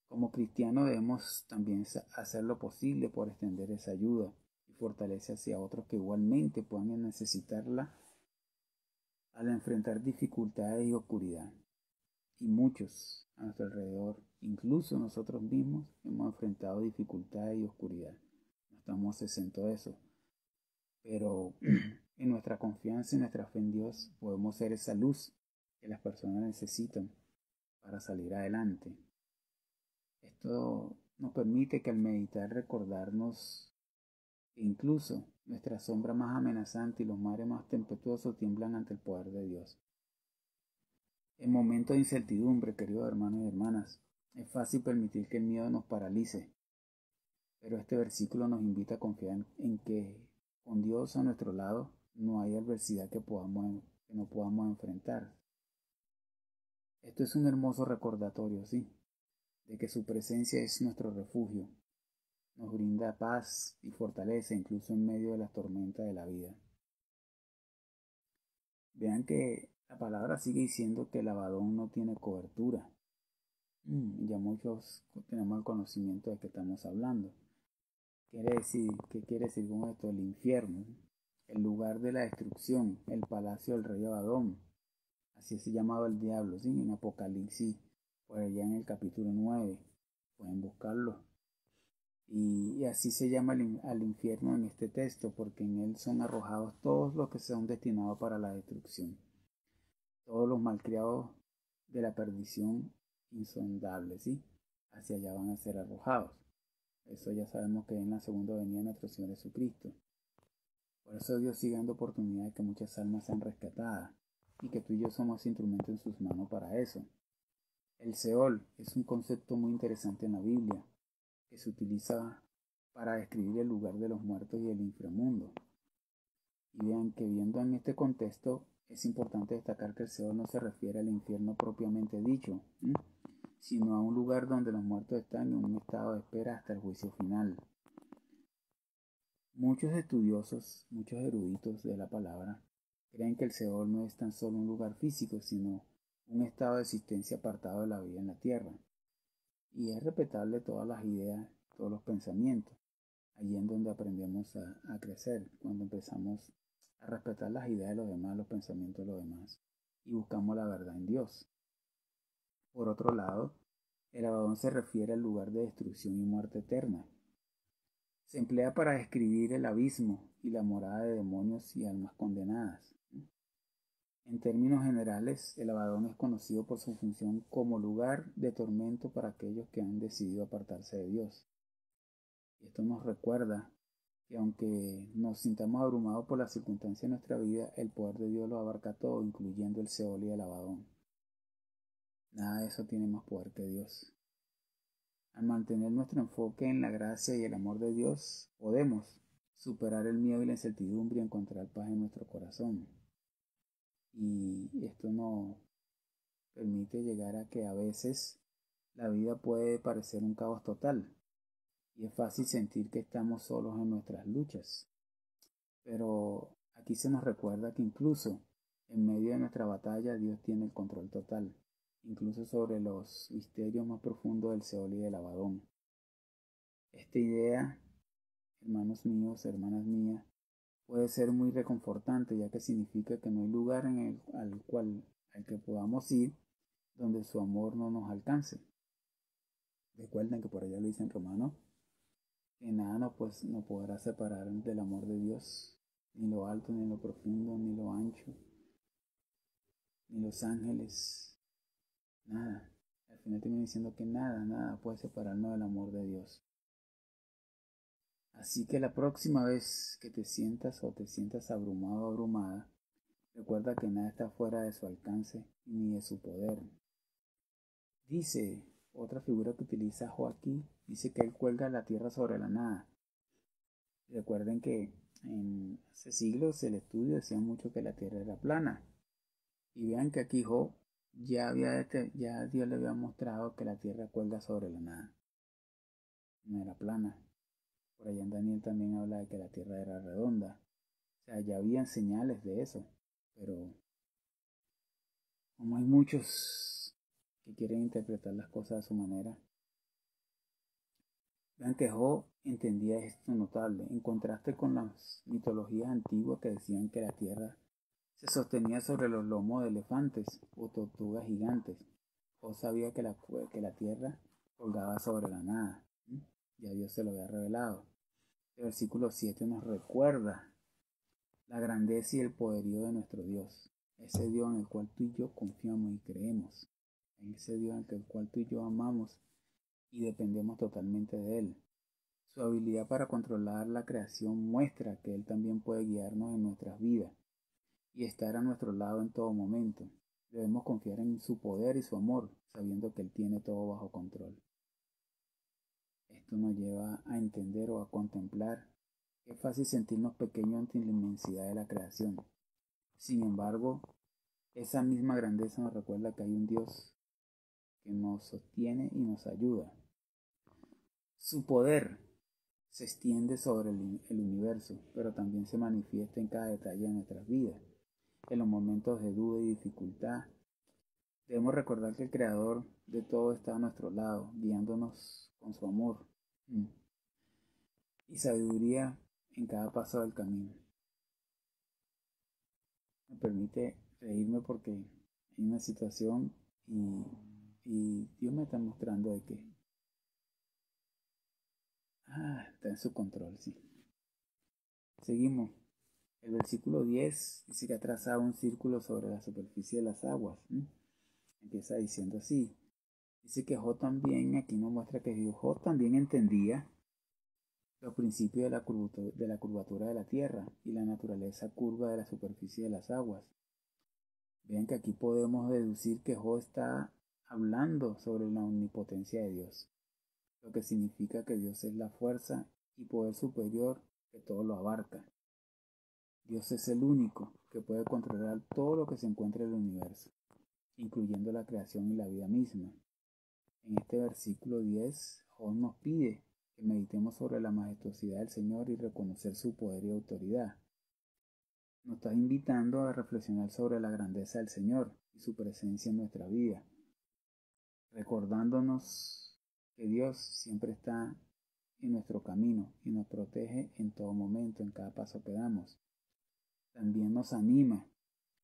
Como cristianos debemos también hacer lo posible por extender esa ayuda y fortaleza hacia otros que igualmente puedan necesitarla al enfrentar dificultades y oscuridad. Y muchos a nuestro alrededor, incluso nosotros mismos, hemos enfrentado dificultades y oscuridad. No estamos exentos de eso. Pero en nuestra confianza y nuestra fe en Dios podemos ser esa luz que las personas necesitan para salir adelante. Esto nos permite que al meditar recordarnos que incluso nuestra sombra más amenazante y los mares más tempestuosos tiemblan ante el poder de Dios. En momentos de incertidumbre, queridos hermanos y hermanas, es fácil permitir que el miedo nos paralice, pero este versículo nos invita a confiar en que con Dios a nuestro lado no hay adversidad que no podamos enfrentar. Esto es un hermoso recordatorio, sí, de que su presencia es nuestro refugio. Nos brinda paz y fortaleza incluso en medio de las tormentas de la vida. Vean que la palabra sigue diciendo que el Abadón no tiene cobertura. Ya muchos tenemos el conocimiento de que estamos hablando. ¿Qué quiere decir con esto? El infierno, el lugar de la destrucción, el palacio del rey Abadón. Así se llamaba el diablo, ¿sí? En Apocalipsis, por allá en el capítulo 9. Pueden buscarlo. Y así se llama al infierno en este texto, porque en él son arrojados todos los que son destinados para la destrucción. Todos los malcriados de la perdición insondable, ¿sí? Hacia allá van a ser arrojados. Eso ya sabemos que es en la segunda venida de nuestro Señor Jesucristo. Por eso Dios sigue dando oportunidad de que muchas almas sean rescatadas y que tú y yo somos instrumentos en sus manos para eso. El Seol es un concepto muy interesante en la Biblia que se utiliza para describir el lugar de los muertos y el inframundo. Y vean que viendo en este contexto es importante destacar que el Seol no se refiere al infierno propiamente dicho, sino a un lugar donde los muertos están en un estado de espera hasta el juicio final. Muchos estudiosos, muchos eruditos de la palabra, creen que el Seol no es tan solo un lugar físico, sino un estado de existencia apartado de la vida en la tierra. Y es respetable todas las ideas, todos los pensamientos. Allí es donde aprendemos a crecer, cuando empezamos a respetar las ideas de los demás, los pensamientos de los demás, y buscamos la verdad en Dios. Por otro lado, el Abadón se refiere al lugar de destrucción y muerte eterna. Se emplea para describir el abismo y la morada de demonios y almas condenadas. En términos generales, el Abadón es conocido por su función como lugar de tormento para aquellos que han decidido apartarse de Dios. Y esto nos recuerda que aunque nos sintamos abrumados por las circunstancias de nuestra vida, el poder de Dios lo abarca todo, incluyendo el Seol y el Abadón. Nada de eso tiene más poder que Dios. Al mantener nuestro enfoque en la gracia y el amor de Dios, podemos superar el miedo y la incertidumbre y encontrar paz en nuestro corazón. Y esto nos permite llegar a que a veces la vida puede parecer un caos total y es fácil sentir que estamos solos en nuestras luchas. Pero aquí se nos recuerda que incluso en medio de nuestra batalla Dios tiene el control total, incluso sobre los misterios más profundos del Seol y del Abadón. Esta idea, hermanos míos, hermanas mías, puede ser muy reconfortante, ya que significa que no hay lugar al que podamos ir donde su amor no nos alcance. Recuerden que por allá lo dice en Romanos, que nada nos podrá separar del amor de Dios, ni lo alto, ni lo profundo, ni lo ancho, ni los ángeles, nada. Al final termina diciendo que nada puede separarnos del amor de Dios. Así que la próxima vez que te sientas abrumado o abrumada, recuerda que nada está fuera de su alcance ni de su poder. Dice otra figura que utiliza Joaquín, dice que él cuelga la tierra sobre la nada. Recuerden que en hace siglos el estudio decía mucho que la tierra era plana. Y vean que aquí Job ya Dios le había mostrado que la tierra cuelga sobre la nada. No era plana. Por allá en Daniel también habla de que la tierra era redonda. O sea, ya habían señales de eso. Pero como hay muchos que quieren interpretar las cosas a su manera, vean que Job entendía esto notable, en contraste con las mitologías antiguas que decían que la tierra se sostenía sobre los lomos de elefantes o tortugas gigantes. Job sabía que la tierra colgaba sobre la nada. Ya Dios se lo había revelado. El versículo 7 nos recuerda la grandeza y el poderío de nuestro Dios. Ese Dios en el cual tú y yo confiamos y creemos. En ese Dios en el cual tú y yo amamos y dependemos totalmente de Él. Su habilidad para controlar la creación muestra que Él también puede guiarnos en nuestras vidas y estar a nuestro lado en todo momento. Debemos confiar en su poder y su amor, sabiendo que Él tiene todo bajo control. Esto nos lleva a entender o a contemplar que es fácil sentirnos pequeños ante la inmensidad de la creación. Sin embargo, esa misma grandeza nos recuerda que hay un Dios que nos sostiene y nos ayuda. Su poder se extiende sobre el universo, pero también se manifiesta en cada detalle de nuestras vidas. En los momentos de duda y dificultad, debemos recordar que el Creador de todo está a nuestro lado, guiándonos con su amor y sabiduría en cada paso del camino. Me permite reírme porque hay una situación y Dios me está mostrando de que está en su control, sí. Seguimos. El versículo 10 dice que ha trazado un círculo sobre la superficie de las aguas. Empieza diciendo así. Dice que Job también, aquí nos muestra que Job también entendía los principios de la curvatura de la tierra y la naturaleza curva de la superficie de las aguas. Vean que aquí podemos deducir que Job está hablando sobre la omnipotencia de Dios, lo que significa que Dios es la fuerza y poder superior que todo lo abarca. Dios es el único que puede controlar todo lo que se encuentra en el universo, incluyendo la creación y la vida misma. En este versículo 10, Job nos pide que meditemos sobre la majestuosidad del Señor y reconocer su poder y autoridad. Nos está invitando a reflexionar sobre la grandeza del Señor y su presencia en nuestra vida, recordándonos que Dios siempre está en nuestro camino y nos protege en todo momento, en cada paso que damos. También nos anima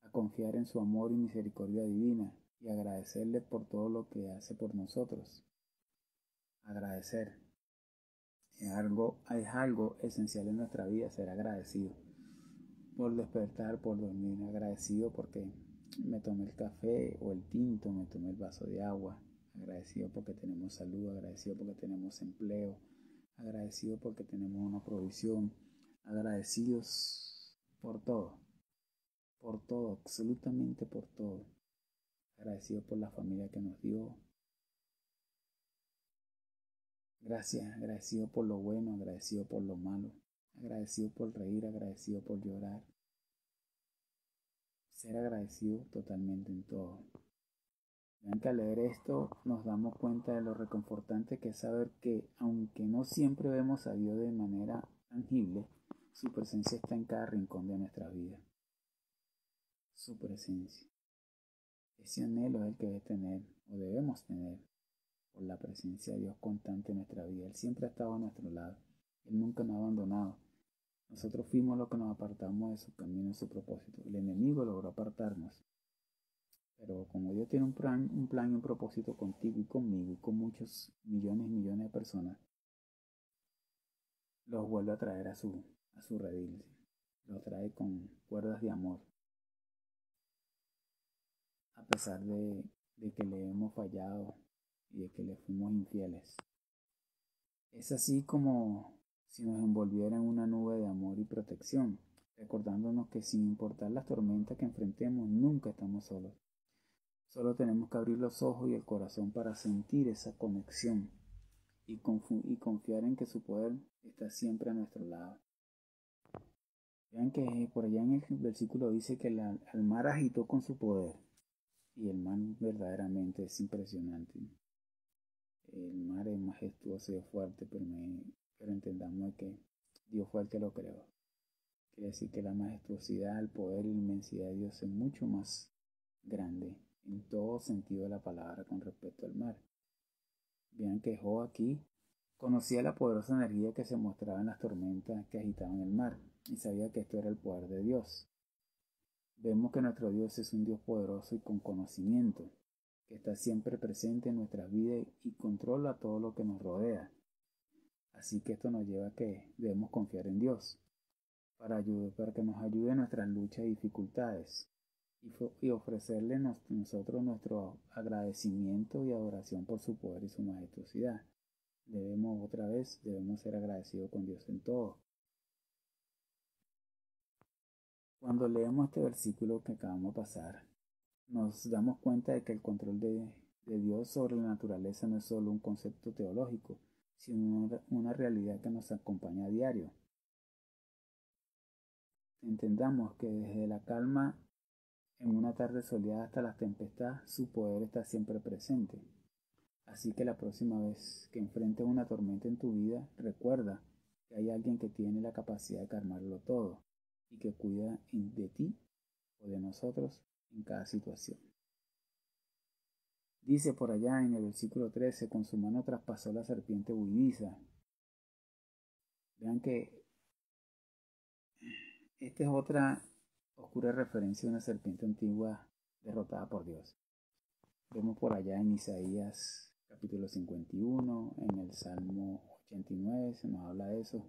a confiar en su amor y misericordia divina y agradecerle por todo lo que hace por nosotros. Agradecer. Es algo esencial en nuestra vida ser agradecido por despertar, por dormir, agradecido porque me tomé el café o el tinto, me tomé el vaso de agua, agradecido porque tenemos salud, agradecido porque tenemos empleo, agradecido porque tenemos una provisión, agradecidos por todo, absolutamente por todo, agradecido por la familia que nos dio. Gracias, agradecido por lo bueno, agradecido por lo malo, agradecido por reír, agradecido por llorar. Ser agradecido totalmente en todo. Vean que al leer esto nos damos cuenta de lo reconfortante que es saber que aunque no siempre vemos a Dios de manera tangible, su presencia está en cada rincón de nuestra vida. Su presencia. Ese anhelo es el que debe tener o debemos tener por la presencia de Dios constante en nuestra vida. Él siempre ha estado a nuestro lado. Él nunca nos ha abandonado. Nosotros fuimos los que nos apartamos de su camino y su propósito. El enemigo logró apartarnos. Pero como Dios tiene un plan y un propósito contigo y conmigo y con muchos millones y millones de personas, los vuelve a traer a su redil. Los trae con cuerdas de amor. A pesar de que le hemos fallado y de que le fuimos infieles. Es así como si nos envolviera en una nube de amor y protección, recordándonos que sin importar las tormentas que enfrentemos, nunca estamos solos. Solo tenemos que abrir los ojos y el corazón para sentir esa conexión y confiar en que su poder está siempre a nuestro lado. Vean que por allá en el versículo dice que el mar agitó con su poder, y el mar verdaderamente es impresionante. El mar es majestuoso y es fuerte, pero entendamos que Dios fue el que lo creó. Quiere decir que la majestuosidad, el poder y la inmensidad de Dios es mucho más grande en todo sentido de la palabra con respecto al mar. Vean que Job aquí conocía la poderosa energía que se mostraba en las tormentas que agitaban el mar y sabía que esto era el poder de Dios. Vemos que nuestro Dios es un Dios poderoso y con conocimiento, que está siempre presente en nuestras vidas y controla todo lo que nos rodea. Así que esto nos lleva a que debemos confiar en Dios para que nos ayude en nuestras luchas y dificultades y ofrecerle nosotros nuestro agradecimiento y adoración por su poder y su majestuosidad. Debemos ser agradecidos con Dios en todo. Cuando leemos este versículo que acabamos de pasar, nos damos cuenta de que el control de Dios sobre la naturaleza no es solo un concepto teológico, sino una realidad que nos acompaña a diario. Entendamos que desde la calma en una tarde soleada hasta las tempestades, su poder está siempre presente. Así que la próxima vez que enfrentes una tormenta en tu vida, recuerda que hay alguien que tiene la capacidad de calmarlo todo y que cuida de ti o de nosotros en cada situación. Dice por allá en el versículo 13, con su mano traspasó la serpiente huidiza. Vean que esta es otra oscura referencia a una serpiente antigua derrotada por Dios. Vemos por allá en Isaías capítulo 51, en el Salmo 89 se nos habla de eso.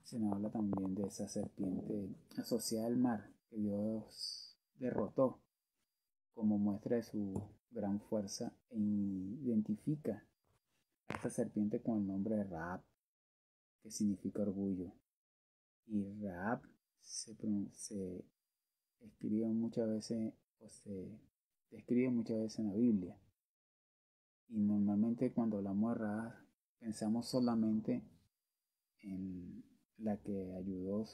Se nos habla también de esa serpiente asociada al mar que Dios derrotó como muestra de su gran fuerza e identifica a esta serpiente con el nombre de Rahab, que significa orgullo. Y Rahab se escribe muchas veces o se describe muchas veces en la Biblia. Y normalmente cuando hablamos de Rahab pensamos solamente en la que ayudó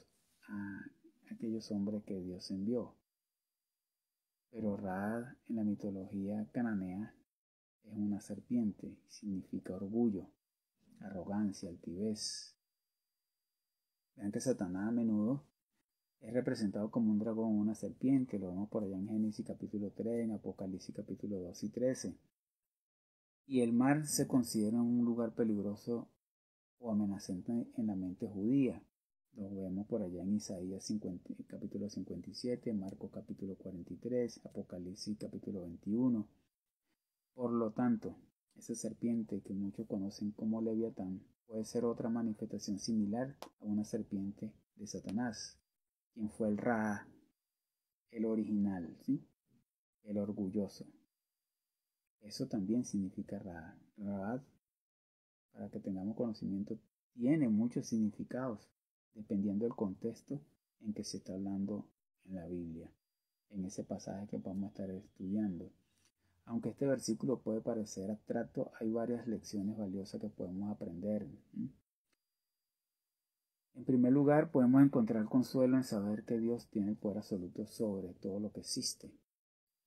a aquellos hombres que Dios envió. Pero Rahab en la mitología cananea es una serpiente, significa orgullo, arrogancia, altivez. Vean que Satanás a menudo es representado como un dragón o una serpiente, lo vemos por allá en Génesis capítulo 3, en Apocalipsis capítulo 2 y 13. Y el mar se considera un lugar peligroso o amenazante en la mente judía. Lo vemos por allá en Isaías capítulo 57, Marcos capítulo 43, Apocalipsis capítulo 21. Por lo tanto, esa serpiente que muchos conocen como Leviatán puede ser otra manifestación similar a una serpiente de Satanás, quien fue el Ra, el original, ¿sí? El orgulloso. Eso también significa Ra. Ra, para que tengamos conocimiento, tiene muchos significados, dependiendo del contexto en que se está hablando en la Biblia, en ese pasaje que vamos a estar estudiando. Aunque este versículo puede parecer abstracto, hay varias lecciones valiosas que podemos aprender. En primer lugar, podemos encontrar consuelo en saber que Dios tiene el poder absoluto sobre todo lo que existe.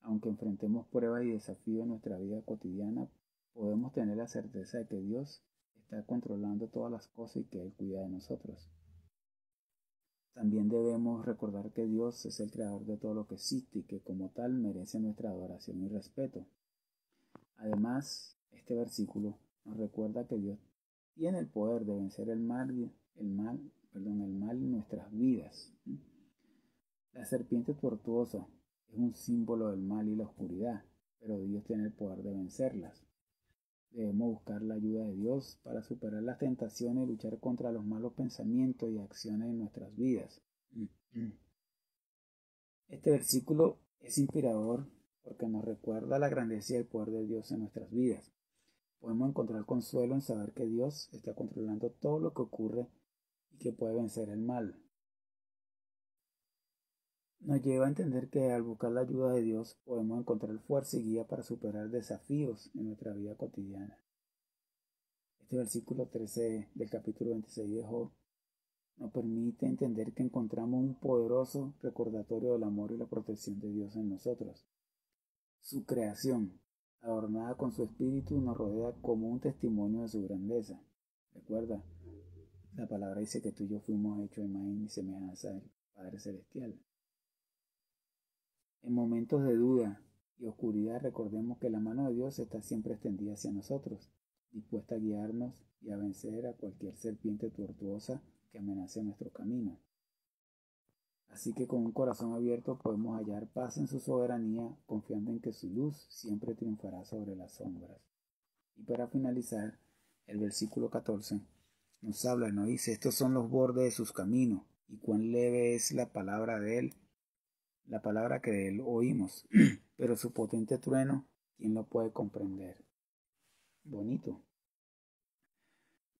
Aunque enfrentemos pruebas y desafíos en nuestra vida cotidiana, podemos tener la certeza de que Dios está controlando todas las cosas y que Él cuida de nosotros. También debemos recordar que Dios es el creador de todo lo que existe y que como tal merece nuestra adoración y respeto. Además, este versículo nos recuerda que Dios tiene el poder de vencer el mal en nuestras vidas. La serpiente tortuosa es un símbolo del mal y la oscuridad, pero Dios tiene el poder de vencerlas. Debemos buscar la ayuda de Dios para superar las tentaciones y luchar contra los malos pensamientos y acciones en nuestras vidas. Este versículo es inspirador porque nos recuerda la grandeza y el poder de Dios en nuestras vidas. Podemos encontrar consuelo en saber que Dios está controlando todo lo que ocurre y que puede vencer el mal. Nos lleva a entender que al buscar la ayuda de Dios podemos encontrar fuerza y guía para superar desafíos en nuestra vida cotidiana. Este versículo 13 del capítulo 26 de Job nos permite entender que encontramos un poderoso recordatorio del amor y la protección de Dios en nosotros. Su creación, adornada con su espíritu, nos rodea como un testimonio de su grandeza. Recuerda, la palabra dice que tú y yo fuimos hechos a imagen y semejanza del Padre Celestial. En momentos de duda y oscuridad, recordemos que la mano de Dios está siempre extendida hacia nosotros, dispuesta a guiarnos y a vencer a cualquier serpiente tortuosa que amenace nuestro camino. Así que con un corazón abierto podemos hallar paz en su soberanía, confiando en que su luz siempre triunfará sobre las sombras. Y para finalizar, el versículo 14 nos habla, nos dice, estos son los bordes de sus caminos, y cuán leve es la palabra de él, la palabra que de él oímos, pero su potente trueno, ¿quién lo puede comprender? Bonito.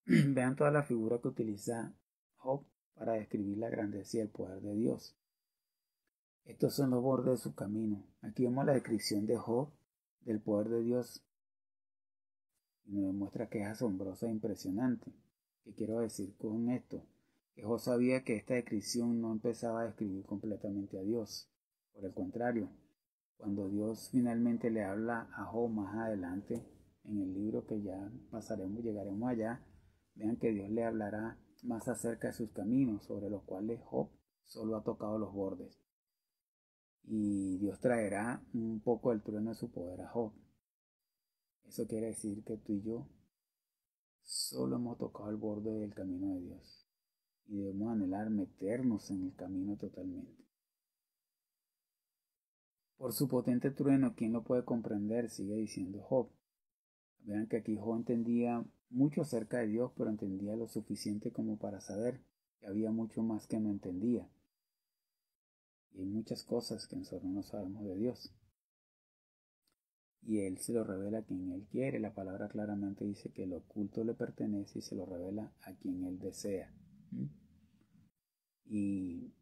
Vean toda la figura que utiliza Job para describir la grandeza y el poder de Dios. Estos son los bordes de su camino. Aquí vemos la descripción de Job del poder de Dios y nos demuestra que es asombrosa e impresionante. ¿Qué quiero decir con esto? Que Job sabía que esta descripción no empezaba a describir completamente a Dios. Por el contrario, cuando Dios finalmente le habla a Job más adelante, en el libro que ya llegaremos allá, vean que Dios le hablará más acerca de sus caminos, sobre los cuales Job solo ha tocado los bordes. Y Dios traerá un poco del trueno de su poder a Job. Eso quiere decir que tú y yo solo hemos tocado el borde del camino de Dios y debemos anhelar meternos en el camino totalmente. Por su potente trueno, ¿quién lo puede comprender? Sigue diciendo Job. Vean que aquí Job entendía mucho acerca de Dios, pero entendía lo suficiente como para saber que había mucho más que no entendía. Y hay muchas cosas que nosotros no sabemos de Dios. Y Él se lo revela a quien Él quiere. La palabra claramente dice que lo oculto le pertenece y se lo revela a quien Él desea. Y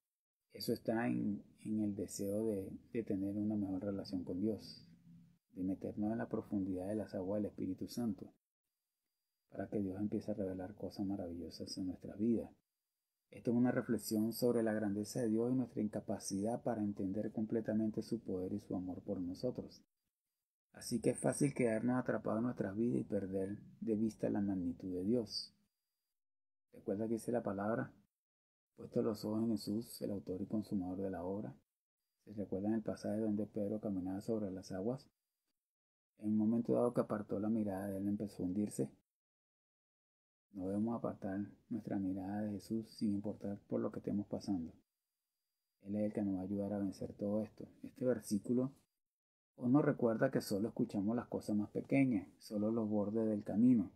eso está en el deseo de tener una mejor relación con Dios, de meternos en la profundidad de las aguas del Espíritu Santo, para que Dios empiece a revelar cosas maravillosas en nuestra vida. Esto es una reflexión sobre la grandeza de Dios y nuestra incapacidad para entender completamente su poder y su amor por nosotros. Así que es fácil quedarnos atrapados en nuestras vidas y perder de vista la magnitud de Dios. ¿Recuerda que dice la palabra? Puesto los ojos en Jesús, el autor y consumador de la obra. ¿Se recuerdan el pasaje donde Pedro caminaba sobre las aguas? En un momento dado que apartó la mirada de él, empezó a hundirse. No debemos apartar nuestra mirada de Jesús sin importar por lo que estemos pasando. Él es el que nos va a ayudar a vencer todo esto. Este versículo nos recuerda que solo escuchamos las cosas más pequeñas, solo los bordes del camino.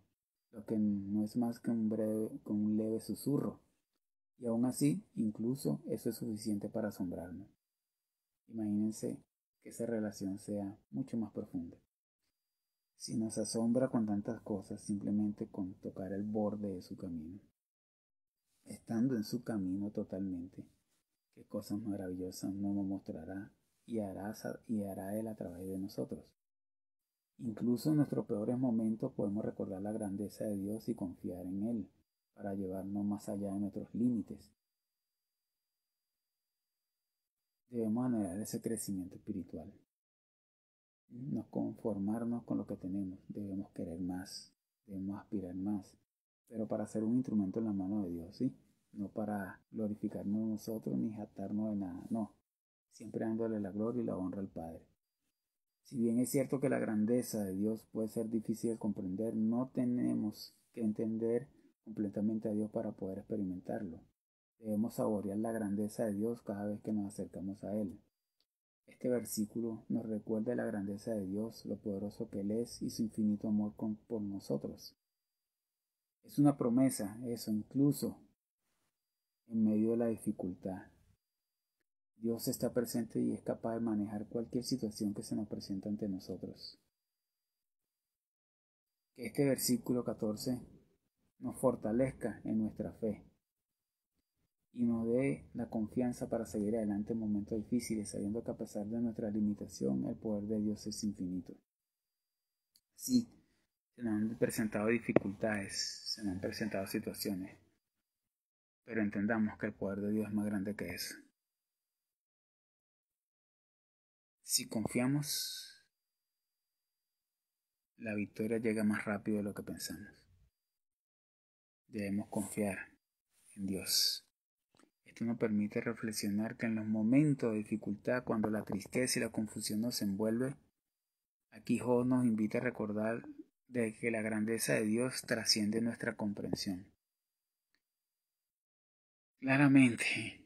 lo que no es más que un leve susurro. Y aún así, incluso eso es suficiente para asombrarnos. Imagínense que esa relación sea mucho más profunda. Si nos asombra con tantas cosas, simplemente con tocar el borde de su camino, estando en su camino totalmente, qué cosas maravillosas no nos mostrará y hará Él a través de nosotros. Incluso en nuestros peores momentos podemos recordar la grandeza de Dios y confiar en Él para llevarnos más allá de nuestros límites. Debemos anhelar ese crecimiento espiritual. No conformarnos con lo que tenemos, debemos querer más, debemos aspirar más, pero para ser un instrumento en la mano de Dios, ¿sí? No para glorificarnos nosotros ni jactarnos de nada, no, siempre dándole la gloria y la honra al Padre. Si bien es cierto que la grandeza de Dios puede ser difícil de comprender, no tenemos que entender completamente a Dios para poder experimentarlo. Debemos saborear la grandeza de Dios cada vez que nos acercamos a Él. Este versículo nos recuerda la grandeza de Dios, lo poderoso que Él es y su infinito amor por nosotros. Es una promesa, eso, incluso en medio de la dificultad. Dios está presente y es capaz de manejar cualquier situación que se nos presenta ante nosotros. Que este versículo 14 nos fortalezca en nuestra fe y nos dé la confianza para seguir adelante en momentos difíciles, sabiendo que a pesar de nuestra limitación, el poder de Dios es infinito. Sí, se nos han presentado dificultades, se nos han presentado situaciones, pero entendamos que el poder de Dios es más grande que eso. Si confiamos, la victoria llega más rápido de lo que pensamos. Debemos confiar en Dios. Esto nos permite reflexionar que en los momentos de dificultad, cuando la tristeza y la confusión nos envuelve, aquí Job nos invita a recordar de que la grandeza de Dios trasciende nuestra comprensión. Claramente,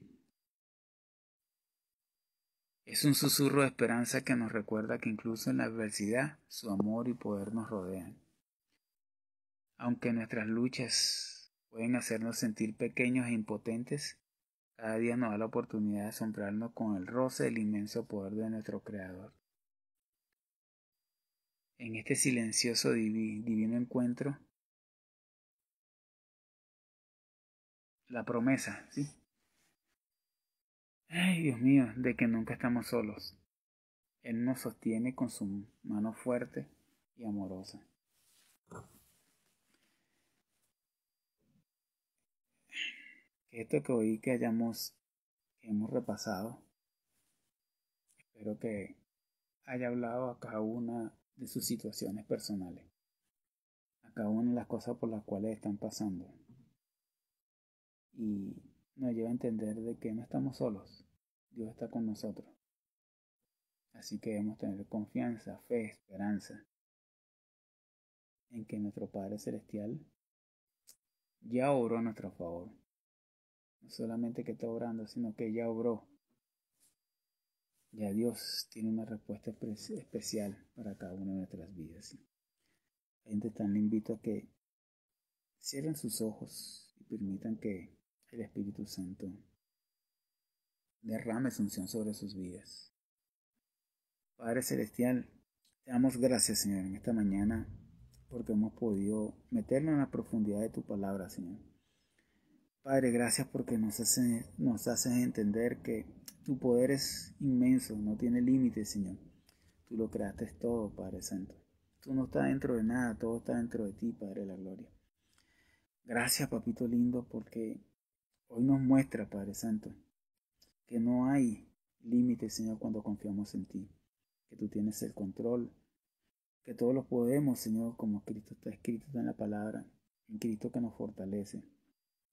es un susurro de esperanza que nos recuerda que incluso en la adversidad, su amor y poder nos rodean. Aunque nuestras luchas pueden hacernos sentir pequeños e impotentes, cada día nos da la oportunidad de asombrarnos con el roce del inmenso poder de nuestro Creador. En este silencioso divino encuentro, la promesa, ¿sí? Ay, Dios mío, de que nunca estamos solos. Él nos sostiene con su mano fuerte y amorosa. Que esto que hoy que hemos repasado, espero que haya hablado a cada una de sus situaciones personales, a cada una de las cosas por las cuales están pasando, y nos lleva a entender de que no estamos solos, Dios está con nosotros. Así que debemos tener confianza, fe, esperanza en que nuestro Padre Celestial ya obró a nuestro favor. No solamente que está obrando, sino que ya obró. Ya Dios tiene una respuesta especial para cada una de nuestras vidas. Gente, tan le invito a que cierren sus ojos y permitan que el Espíritu Santo derrame su unción sobre sus vidas. Padre Celestial, te damos gracias, Señor, en esta mañana porque hemos podido meternos en la profundidad de tu palabra, Señor. Padre, gracias porque nos haces entender que tu poder es inmenso, no tiene límites, Señor. Tú lo creaste todo, Padre Santo. Tú no estás dentro de nada, todo está dentro de ti, Padre de la Gloria. Gracias, Papito lindo, porque hoy nos muestra, Padre Santo, que no hay límites, Señor, cuando confiamos en ti. Que tú tienes el control, que todos lo podemos, Señor, como Cristo está escrito en la palabra, en Cristo que nos fortalece,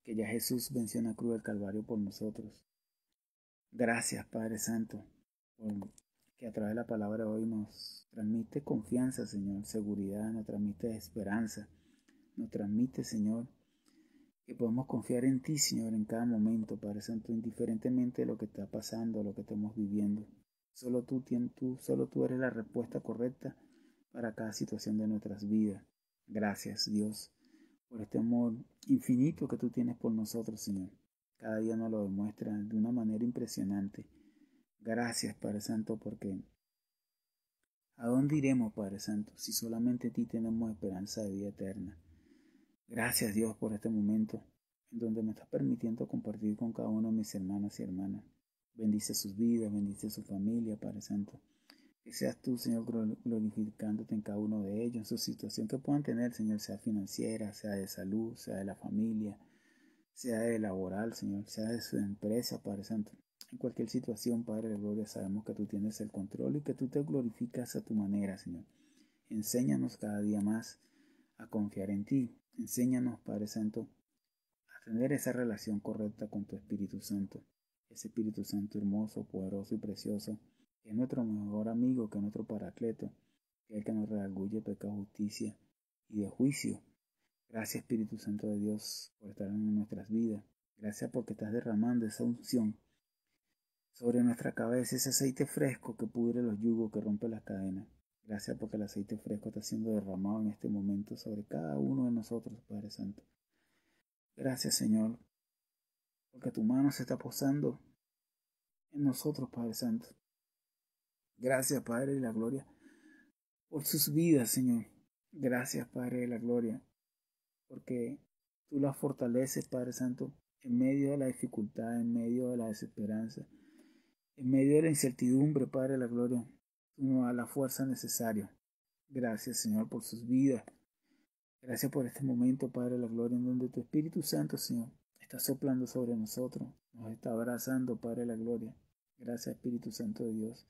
que ya Jesús venció en la cruz del Calvario por nosotros. Gracias, Padre Santo, por que a través de la palabra hoy nos transmite confianza, Señor, seguridad, nos transmite esperanza, nos transmite, Señor, que podemos confiar en ti, Señor, en cada momento, Padre Santo, indiferentemente de lo que está pasando, lo que estamos viviendo. Solo tú eres la respuesta correcta para cada situación de nuestras vidas. Gracias, Dios, por este amor infinito que tú tienes por nosotros, Señor. Cada día nos lo demuestras de una manera impresionante. Gracias, Padre Santo, porque ¿a dónde iremos, Padre Santo, si solamente en ti tenemos esperanza de vida eterna? Gracias, Dios, por este momento en donde me estás permitiendo compartir con cada uno de mis hermanas y hermanas. Bendice sus vidas, bendice su familia, Padre Santo. Que seas tú, Señor, glorificándote en cada uno de ellos, en su situación que puedan tener, Señor, sea financiera, sea de salud, sea de la familia, sea de laboral, Señor, sea de su empresa, Padre Santo. En cualquier situación, Padre de Gloria, sabemos que tú tienes el control y que tú te glorificas a tu manera, Señor. Enséñanos cada día más a confiar en ti. Enséñanos, Padre Santo, a tener esa relación correcta con tu Espíritu Santo. Ese Espíritu Santo hermoso, poderoso y precioso, que es nuestro mejor amigo, que es nuestro paracleto, que es el que nos redarguye pecado, justicia y de juicio. Gracias, Espíritu Santo de Dios, por estar en nuestras vidas. Gracias porque estás derramando esa unción sobre nuestra cabeza, ese aceite fresco que pudre los yugos, que rompe las cadenas. Gracias porque el aceite fresco está siendo derramado en este momento sobre cada uno de nosotros, Padre Santo. Gracias, Señor, porque tu mano se está posando en nosotros, Padre Santo. Gracias, Padre de la Gloria, por sus vidas, Señor. Gracias, Padre de la Gloria, porque tú las fortaleces, Padre Santo, en medio de la dificultad, en medio de la desesperanza, en medio de la incertidumbre, Padre de la Gloria. Tú nos das la fuerza necesaria. Gracias, Señor, por sus vidas. Gracias por este momento, Padre de la Gloria, en donde tu Espíritu Santo, Señor, está soplando sobre nosotros, nos está abrazando, Padre de la Gloria. Gracias, Espíritu Santo de Dios.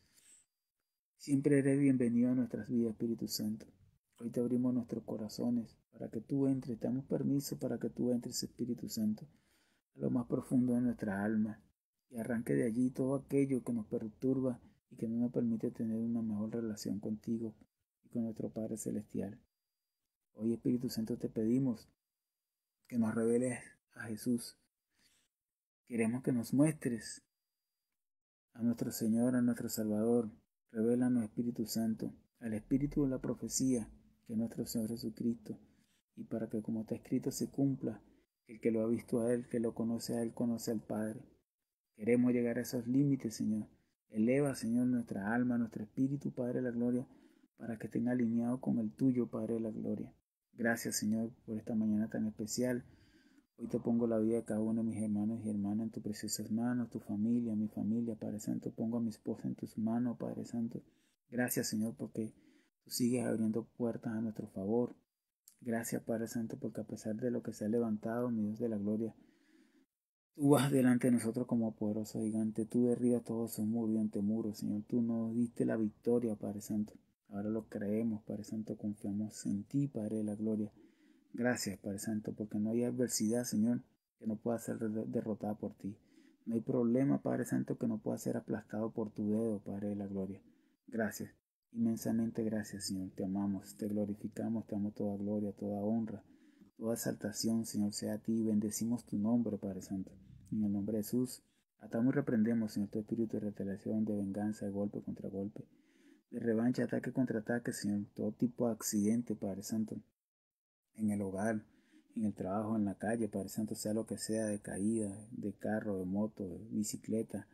Siempre eres bienvenido a nuestras vidas, Espíritu Santo. Hoy te abrimos nuestros corazones para que tú entres, te damos permiso para que tú entres, Espíritu Santo, a lo más profundo de nuestra alma y arranque de allí todo aquello que nos perturba y que no nos permite tener una mejor relación contigo y con nuestro Padre Celestial. Hoy, Espíritu Santo, te pedimos que nos reveles a Jesús. Queremos que nos muestres a nuestro Señor, a nuestro Salvador. Revélanos, Espíritu Santo, al Espíritu de la profecía, que es nuestro Señor Jesucristo, y para que, como está escrito, se cumpla, el que lo ha visto a Él, que lo conoce a Él, conoce al Padre. Queremos llegar a esos límites, Señor. Eleva, Señor, nuestra alma, nuestro espíritu, Padre de la Gloria, para que estén alineados con el tuyo, Padre de la Gloria. Gracias, Señor, por esta mañana tan especial. Hoy te pongo la vida de cada uno de mis hermanos y hermanas en tus preciosas manos, tu familia, mi familia, Padre Santo. Pongo a mi esposa en tus manos, Padre Santo. Gracias, Señor, porque tú sigues abriendo puertas a nuestro favor. Gracias, Padre Santo, porque a pesar de lo que se ha levantado, mi Dios de la gloria, tú vas delante de nosotros como poderoso gigante. Tú derribas todos esos muros y antemuros, Señor. Tú nos diste la victoria, Padre Santo. Ahora lo creemos, Padre Santo. Confiamos en ti, Padre de la gloria. Gracias, Padre Santo, porque no hay adversidad, Señor, que no pueda ser derrotada por ti. No hay problema, Padre Santo, que no pueda ser aplastado por tu dedo, Padre de la gloria. Gracias, inmensamente gracias, Señor. Te amamos, te glorificamos, te damos toda gloria, toda honra, toda exaltación, Señor, sea a ti. Bendecimos tu nombre, Padre Santo. En el nombre de Jesús, atamos y reprendemos, Señor, tu espíritu de retaliación, de venganza, de golpe contra golpe, de revancha, ataque contra ataque, Señor. Todo tipo de accidente, Padre Santo, en el hogar, en el trabajo, en la calle, Padre Santo, sea lo que sea, de caída, de carro, de moto, de bicicleta.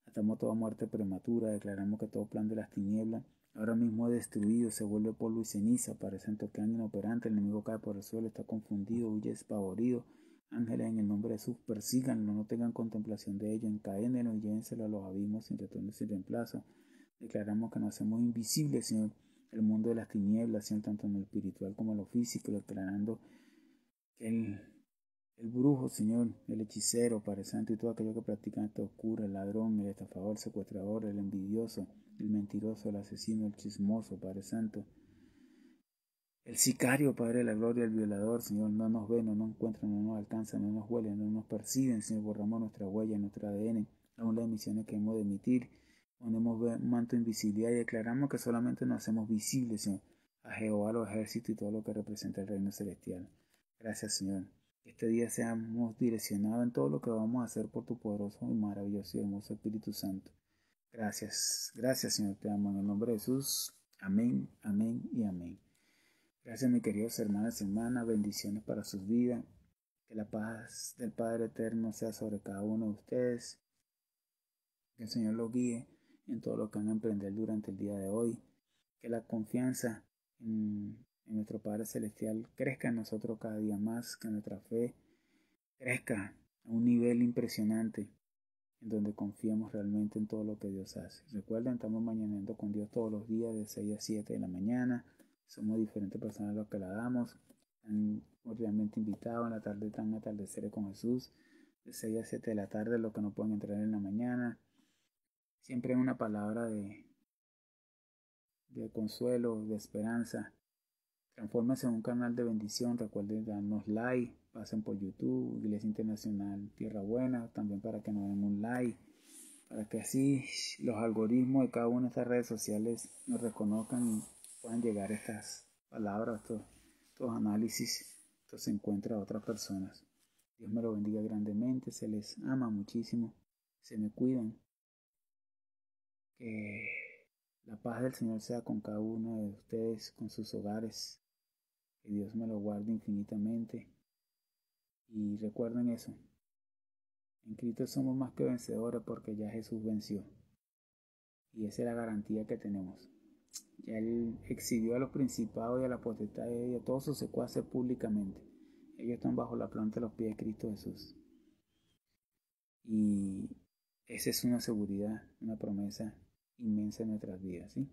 Atamos toda muerte prematura, declaramos que todo plan de las tinieblas ahora mismo es destruido, se vuelve polvo y ceniza, Padre Santo, que anda inoperante, el enemigo cae por el suelo, está confundido, huye espavorido. Ángeles, en el nombre de Jesús, persíganlo, no tengan contemplación de ello, encadénenlo y llévenselo a los abismos sin retorno y sin reemplazo. Declaramos que nos hacemos invisibles, Señor, el mundo de las tinieblas, Señor, tanto en lo espiritual como en lo físico, declarando que el brujo, Señor, el hechicero, Padre Santo, y todo aquello que practican esta oscura, el ladrón, el estafador, el secuestrador, el envidioso, el mentiroso, el asesino, el chismoso, Padre Santo, el sicario, Padre de la gloria, el violador, Señor, no nos ven, no nos encuentran, no nos alcanzan, no nos huelen, no nos persiguen, Señor, borramos nuestra huella, nuestro ADN, aún las emisiones que hemos de emitir, ponemos manto de invisibilidad y declaramos que solamente nos hacemos visibles, Señor, a Jehová, los ejércitos y todo lo que representa el reino celestial. Gracias, Señor. Que este día seamos direccionados en todo lo que vamos a hacer por tu poderoso y maravilloso y hermoso Espíritu Santo. Gracias, gracias, Señor, te amo en el nombre de Jesús. Amén, amén y amén. Gracias, mis queridos hermanos y hermanas. Bendiciones para sus vidas. Que la paz del Padre Eterno sea sobre cada uno de ustedes. Que el Señor los guíe en todo lo que van a emprender durante el día de hoy. Que la confianza en nuestro Padre Celestial crezca en nosotros cada día más. Que nuestra fe crezca a un nivel impresionante, en donde confiemos realmente en todo lo que Dios hace. Recuerden, estamos mañanando con Dios todos los días de 6 a 7 de la mañana. Somos diferentes personas los que la damos. Están cordialmente invitados. En la tarde están atardeceres con Jesús. De 6 a 7 de la tarde, los que no pueden entrar en la mañana. Siempre hay una palabra de consuelo, de esperanza. Transfórmense en un canal de bendición. Recuerden darnos like. Pasen por YouTube, Iglesia Internacional Tierra Buena, también para que nos den un like, para que así los algoritmos de cada una de estas redes sociales nos reconozcan y puedan llegar estas palabras, estos análisis, estos encuentros a otras personas. Dios me lo bendiga grandemente, se les ama muchísimo, se me cuidan. Que la paz del Señor sea con cada uno de ustedes, con sus hogares. Que Dios me lo guarde infinitamente. Y recuerden eso. En Cristo somos más que vencedores porque ya Jesús venció. Y esa es la garantía que tenemos. Ya Él exhibió a los principados y a la potestad y a todos sus secuaces públicamente. Ellos están bajo la planta de los pies de Cristo Jesús. Y esa es una seguridad, una promesa inmensa en nuestras vidas, ¿sí?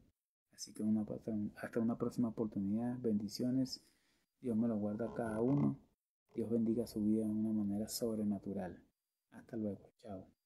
Así que hasta una próxima oportunidad. Bendiciones. Dios me lo guarda a cada uno. Dios bendiga su vida de una manera sobrenatural. Hasta luego. Chao.